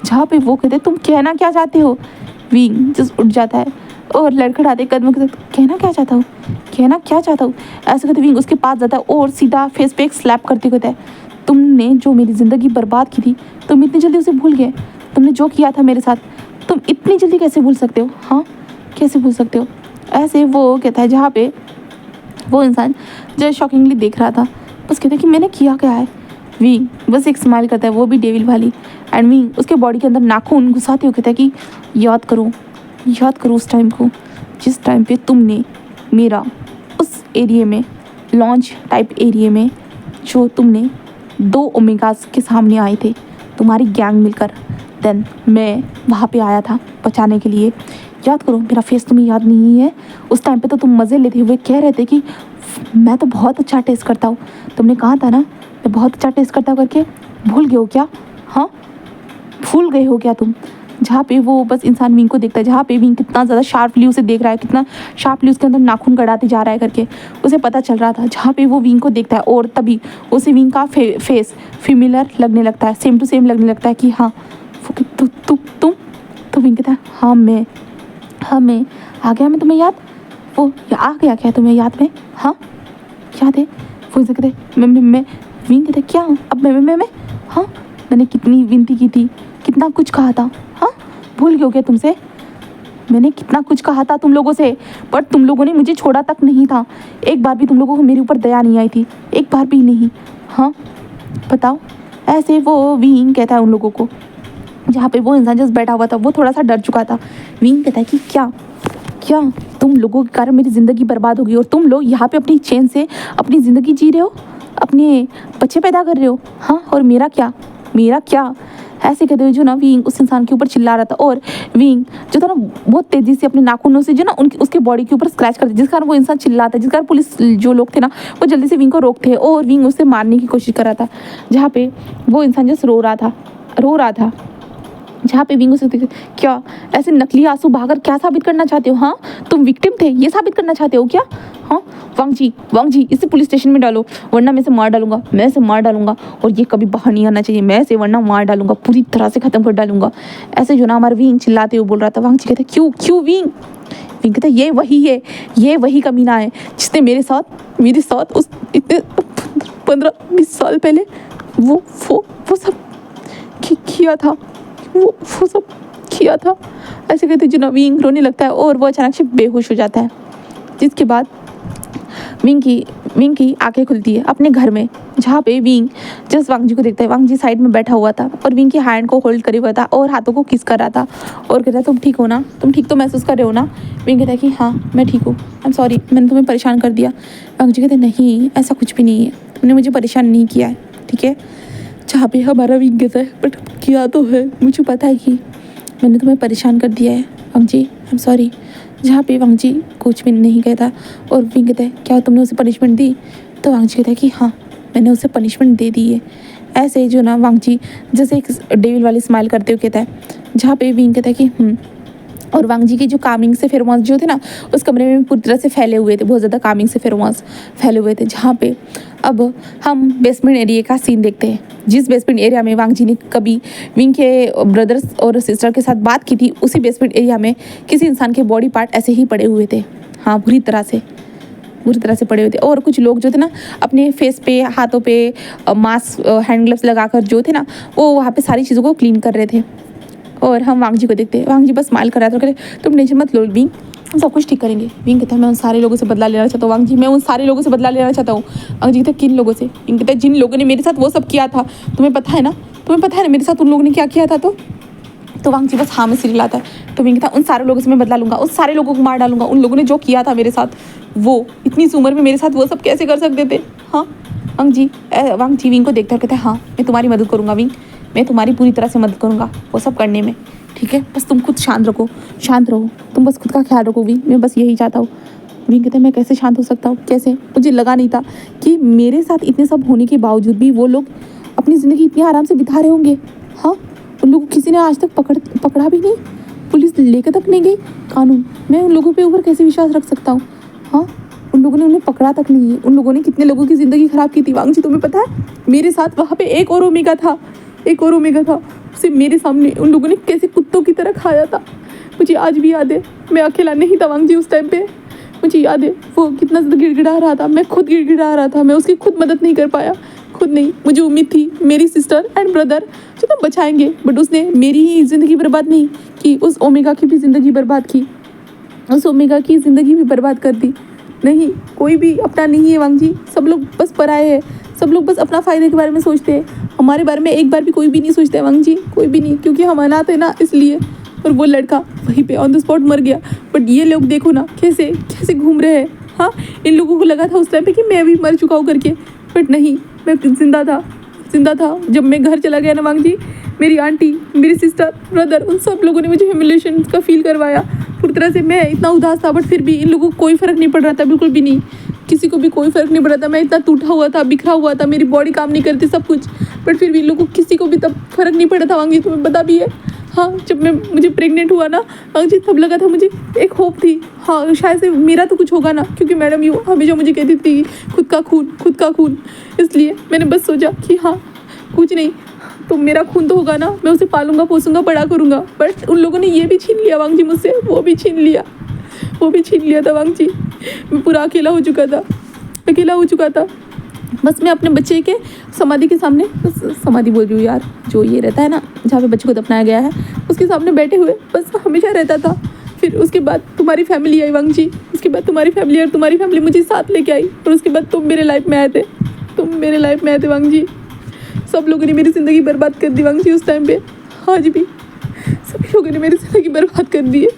जहाँ पे वो कहते तुम कहना क्या चाहते हो, विंग जस्ट उठ जाता है और लड़खड़ाते कदमों के साथ कहना क्या चाहता हूँ, कहना क्या चाहता हूँ, ऐसे कहते विंग उसके पास जाता है और सीधा फेस पे एक स्लैप करते कहता है तुमने जो मेरी ज़िंदगी बर्बाद की थी तुम इतनी जल्दी उसे भूल गए, तुमने जो किया था मेरे साथ तुम इतनी जल्दी कैसे भूल सकते हो, हाँ कैसे भूल सकते हो। ऐसे वो कहता है, जहाँ पे वो इंसान जो शॉकिंगली देख रहा था बस कहता है कि मैंने किया क्या है। विंग बस एक स्माइल करता है, वो भी डेविल वाली, एंड विंग उसके बॉडी के अंदर नाखून घुसाते हुए कहता है कि याद करो उस टाइम को जिस टाइम पे तुमने मेरा उस एरिया में लॉन्च टाइप एरिया में जो तुमने 2 ओमेगास के सामने आए थे तुम्हारी गैंग मिलकर, देन मैं वहाँ पे आया था बचाने के लिए। याद करो, मेरा फेस तुम्हें याद नहीं है, उस टाइम पे तो तुम मज़े लेते हुए कह रहे थे कि मैं तो बहुत अच्छा टेस्ट करता हूँ, तुमने कहा था ना मैं बहुत अच्छा टेस्ट करता हूँ करके, भूल गए हो क्या, हाँ भूल गए हो क्या तुम। जहाँ पे वो बस इंसान विंग को देखता है, जहाँ पे विंग कितना ज़्यादा शार्पली उसे देख रहा है, कितना शार्पली उसके अंदर नाखून गड़ाते जा रहा है करके उसे पता चल रहा था। जहाँ पे वो विंग को देखता है और तभी उसे विंग का फेस फेमिलर लगने लगता है, सेम टू सेम लगने लगता है कि हाँ तुम तो विंग कहता है हाँ मैं आ गया, मैं तुम्हें याद, वो आ गया क्या तुम्हें याद में, हाँ याद है। वो कहते मैं विंग कहते क्या अब मैं हाँ मैंने कितनी विनती की थी, कितना कुछ कहा था, हाँ भूल गए हो क्या तुमसे, मैंने कितना कुछ कहा था तुम लोगों से, पर तुम लोगों ने मुझे छोड़ा तक नहीं था, एक बार भी तुम लोगों को मेरे ऊपर दया नहीं आई थी, एक बार भी नहीं, हाँ बताओ। ऐसे वो विंग कहता है उन लोगों को, जहाँ पे वो इंसान जस्ट बैठा हुआ था वो थोड़ा सा डर चुका था। विंग कहता है कि क्या तुम लोगों के कारण मेरी ज़िंदगी बर्बाद होगी और तुम लोग यहाँ पे अपनी चैन से अपनी ज़िंदगी जी रहे हो, अपने बच्चे पैदा कर रहे हो, हाँ और मेरा क्या। ऐसे कहते हुए जो ना विंग उस इंसान के ऊपर चिल्ला रहा था और विंग जो था ना बहुत तेज़ी से अपने नाखूनों से जो ना उसके बॉडी के ऊपर स्क्रैच करते, जिस कारण वो इंसान चिल्लाता, जिस कारण पुलिस जो लोग थे ना वो जल्दी से विंग को रोकते और विंग उसे मारने की कोशिश कर रहा था। जहाँ पे वो इंसान जस्ट रो रहा था, जहाँ पे विंग उसे क्या ऐसे नकली आंसू बहाकर क्या साबित करना चाहते हो, हाँ तुम विक्टिम थे ये साबित करना चाहते हो क्या, हाँ वांग जी इसे पुलिस स्टेशन में डालो वरना मैं इसे मार डालूंगा और ये कभी बाहर नहीं आना चाहिए, मैं इसे वरना मार डालूंगा, पूरी तरह से ख़त्म कर डालूंगा। ऐसे जो ना हमारा विंग चिल्लाते हुए बोल रहा था। वांग जी कहते क्यों विंग कहता ये वही कमीना है जिसने मेरे साथ उस इतने 15-20 साल पहले वो सब किया था, वो सब किया था। ऐसे कहते जो ना विंग रोने लगता है और वो अचानक से बेहोश हो जाता है, जिसके बाद विंग की आंखें खुलती है अपने घर में, जहाँ पे विंग जस्ट वांग जी को देखता है। वांग जी साइड में बैठा हुआ था और विंग की हैंड को होल्ड करे हुआ था और हाथों को किस कर रहा था और कहता है तुम ठीक हो ना, तुम ठीक तो महसूस कर रहे हो ना। विंग कहता है कि हाँ मैं ठीक हूँ, आई एम सॉरी मैंने तुम्हें परेशान कर दिया। वांग जी कहते नहीं ऐसा कुछ भी नहीं है, तुमने मुझे परेशान नहीं किया है, ठीक है, जहाँ पे हमारा वीकनेस है। बट किया तो है, मुझे पता है कि मैंने तुम्हें परेशान कर दिया है वांग जी, आई एम सॉरी। जहाँ पे वांग जी कुछ भी नहीं कहता और विंग कहता है क्या तुमने उसे पनिशमेंट दी, तो वांग जी कहता है कि हाँ मैंने उसे पनिशमेंट दे दी है। ऐसे जो ना वांग जी जैसे एक डेविल वाली स्माइल करते हुए कहता है, जहाँ पे विंग कहता है कि और वांग जी के जो कामिंग से फेरोमोन्स जो थे ना उस कमरे में पूरी तरह से फैले हुए थे, बहुत ज़्यादा कामिंग से फेरोमोन्स फैले हुए थे। जहाँ पे अब हम बेसमेंट एरिया का सीन देखते हैं, जिस बेसमेंट एरिया में वांग जी ने कभी विंग के ब्रदर्स और सिस्टर के साथ बात की थी, उसी बेसमेंट एरिया में किसी इंसान के बॉडी पार्ट ऐसे ही पड़े हुए थे। हाँ, बुरी तरह से पड़े हुए थे। और कुछ लोग जो थे ना अपने फेस पे, हाथों पे मास्क, हैंड ग्लव्स लगाकर जो थे ना वो वहाँ पे सारी चीज़ों को क्लीन कर रहे थे। और हम वांग जी को देखते हैं, वांग जी बस स्माइल कर रहा था, कहते तुम टेंशन मत लो विंग, हम सब कुछ ठीक करेंगे। विंग कहता है मैं उन सारे लोगों से बदला लेना चाहता हूँ वांग जी, मैं उन सारे लोगों से बदला लेना चाहता हूँ। वांग जी कहते किन लोगों से? विंग कहता है जिन लोगों ने मेरे साथ वो सब किया था, तुम्हें पता है ना मेरे साथ उन लोगों ने क्या किया था। तो वांग जी बस हाँ में सिर हिलाता है। तो विंग कहता है उन सारे लोगों से मैं बदला लूंगा, उन सारे लोगों को मार डालूंगा, उन लोगों ने जो किया था मेरे साथ, वो इतनी सी उम्र में मेरे साथ वो सब कैसे कर सकते थे। हाँ वांग जी विंग को देखता है, कहता है हाँ मैं तुम्हारी मदद करूँगा विंग, मैं तुम्हारी पूरी तरह से मदद करूँगा वो सब करने में, ठीक है। बस तुम खुद शांत रहो, तुम बस खुद का ख्याल रखो विंग, मैं बस यही चाहता हूँ। विंग कहते हैं मैं कैसे शांत हो सकता हूँ, कैसे? मुझे लगा नहीं था कि मेरे साथ इतने सब होने के बावजूद भी वो लोग अपनी ज़िंदगी इतनी आराम से बिता रहे होंगे। हाँ, उन लोगों को किसी ने आज तक पकड़ा भी नहीं, पुलिस लेकर तक नहीं गई कानून, मैं उन लोगों पे ऊपर कैसे विश्वास रख सकता हूँ। हाँ, उन लोगों ने उन्हें पकड़ा तक नहीं है, उन लोगों ने कितने लोगों की ज़िंदगी ख़राब की थी। वांग जी तुम्हें पता है मेरे साथ वहाँ पे एक और ओमेगा था, उसे मेरे सामने उन लोगों ने कैसे कुत्तों की तरह खाया था। मुझे आज भी याद है, मैं अकेला नहीं था वांग जी उस टाइम पे, मुझे याद है वो कितना ज़्यादा गिड़गिड़ा रहा था, मैं खुद गिड़गिड़ा रहा था, मैं उसकी खुद मदद नहीं कर पाया, खुद नहीं। मुझे उम्मीद थी मेरी सिस्टर एंड ब्रदर जो तो बचाएंगे, बट उसने मेरी ही ज़िंदगी बर्बाद नहीं की, उस ओमेगा की भी ज़िंदगी बर्बाद की, उस ओमेगा की ज़िंदगी भी बर्बाद कर दी। नहीं, कोई भी अपना नहीं है वांग जी, सब लोग बस पराए हैं, सब लोग बस अपना फ़ायदे के बारे में सोचते हैं, हमारे बारे में एक बार भी कोई भी नहीं सोचता है वांग जी, कोई भी नहीं, क्योंकि हम अनाथ है ना इसलिए। और वो लड़का वहीं पे ऑन द स्पॉट मर गया, बट ये लोग देखो ना कैसे घूम रहे हैं। हाँ, इन लोगों को लगा था उस टाइम पे कि मैं भी मर चुका हूँ करके, बट नहीं, मैं जिंदा था। जब मैं घर चला गया ना वांग जी, मेरी आंटी, मेरी सिस्टर, ब्रदर, उन सब लोगों ने मुझे ह्यूमिलिएशन का फील करवाया पूरी तरह से। मैं इतना उदास था, बट फिर भी इन लोगों को कोई फ़र्क नहीं पड़ रहा था, बिल्कुल भी नहीं, किसी को भी कोई फ़र्क नहीं पड़ रहा था। मैं इतना टूटा हुआ था, बिखरा हुआ था, मेरी बॉडी काम नहीं करती, सब कुछ, बट फिर भी इन लोगों को किसी को भी तब फ़र्क नहीं पड़ा था वांग जी, तुम्हें पता भी है। हाँ, जब मुझे प्रेग्नेंट हुआ ना वांग जी, तब लगा था मुझे एक होप थी, हाँ शायद से मेरा तो कुछ होगा ना, क्योंकि मैडम यू हमेशा मुझे कहती थी खुद का खून, इसलिए मैंने बस सोचा कि हाँ कुछ नहीं, तो मेरा खून तो होगा ना, मैं उसे पालूंगा, पोसूंगा, बड़ा करूँगा। बट उन लोगों ने ये भी छीन लिया वांग जी मुझसे, वो भी छीन लिया था वांग जी। मैं पूरा अकेला हो चुका था। बस मैं अपने बच्चे के समाधि के सामने, बस समाधि बोल रही हूँ यार, जो ये रहता है ना जहाँ पे बच्चे को दफनाया गया है, उसके सामने बैठे हुए बस हमेशा रहता था। फिर उसके बाद तुम्हारी फैमिली आई वांग जी, उसके बाद तुम्हारी फैमिली मुझे साथ लेके आई, और उसके बाद तुम मेरे लाइफ में आए थे वांग जी। सब लोगों ने मेरी ज़िंदगी बर्बाद कर दी वांग जी उस टाइम पे, आज भी सभी लोगों ने मेरी ज़िंदगी बर्बाद कर दी है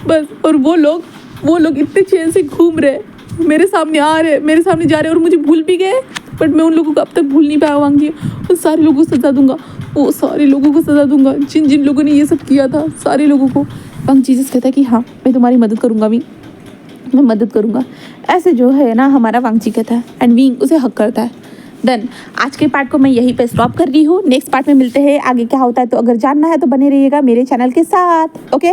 बस। और वो लोग इतने चैन से घूम रहे, मेरे सामने आ रहे, मेरे सामने जा रहे, और मुझे भूल भी गए, बट मैं उन लोगों को अब तक भूल नहीं पाया वांग जी। उन सारे लोगों को सजा दूंगा, वो सारे लोगों को सजा दूंगा जिन लोगों ने ये सब किया था, सारे लोगों को। वांग जीसस कहता है कि हाँ मैं तुम्हारी मदद करूँगा विंग, मैं मदद करूँगा, ऐसे जो है ना हमारा वांग जी कहता है, एंड विंग उसे हक करता है। देन आज के पार्ट को मैं यहीं पे स्टॉप कर रही हूँ, नेक्स्ट पार्ट में मिलते हैं, आगे क्या होता है। तो अगर जानना है तो बने रहिएगा मेरे चैनल के साथ, ओके।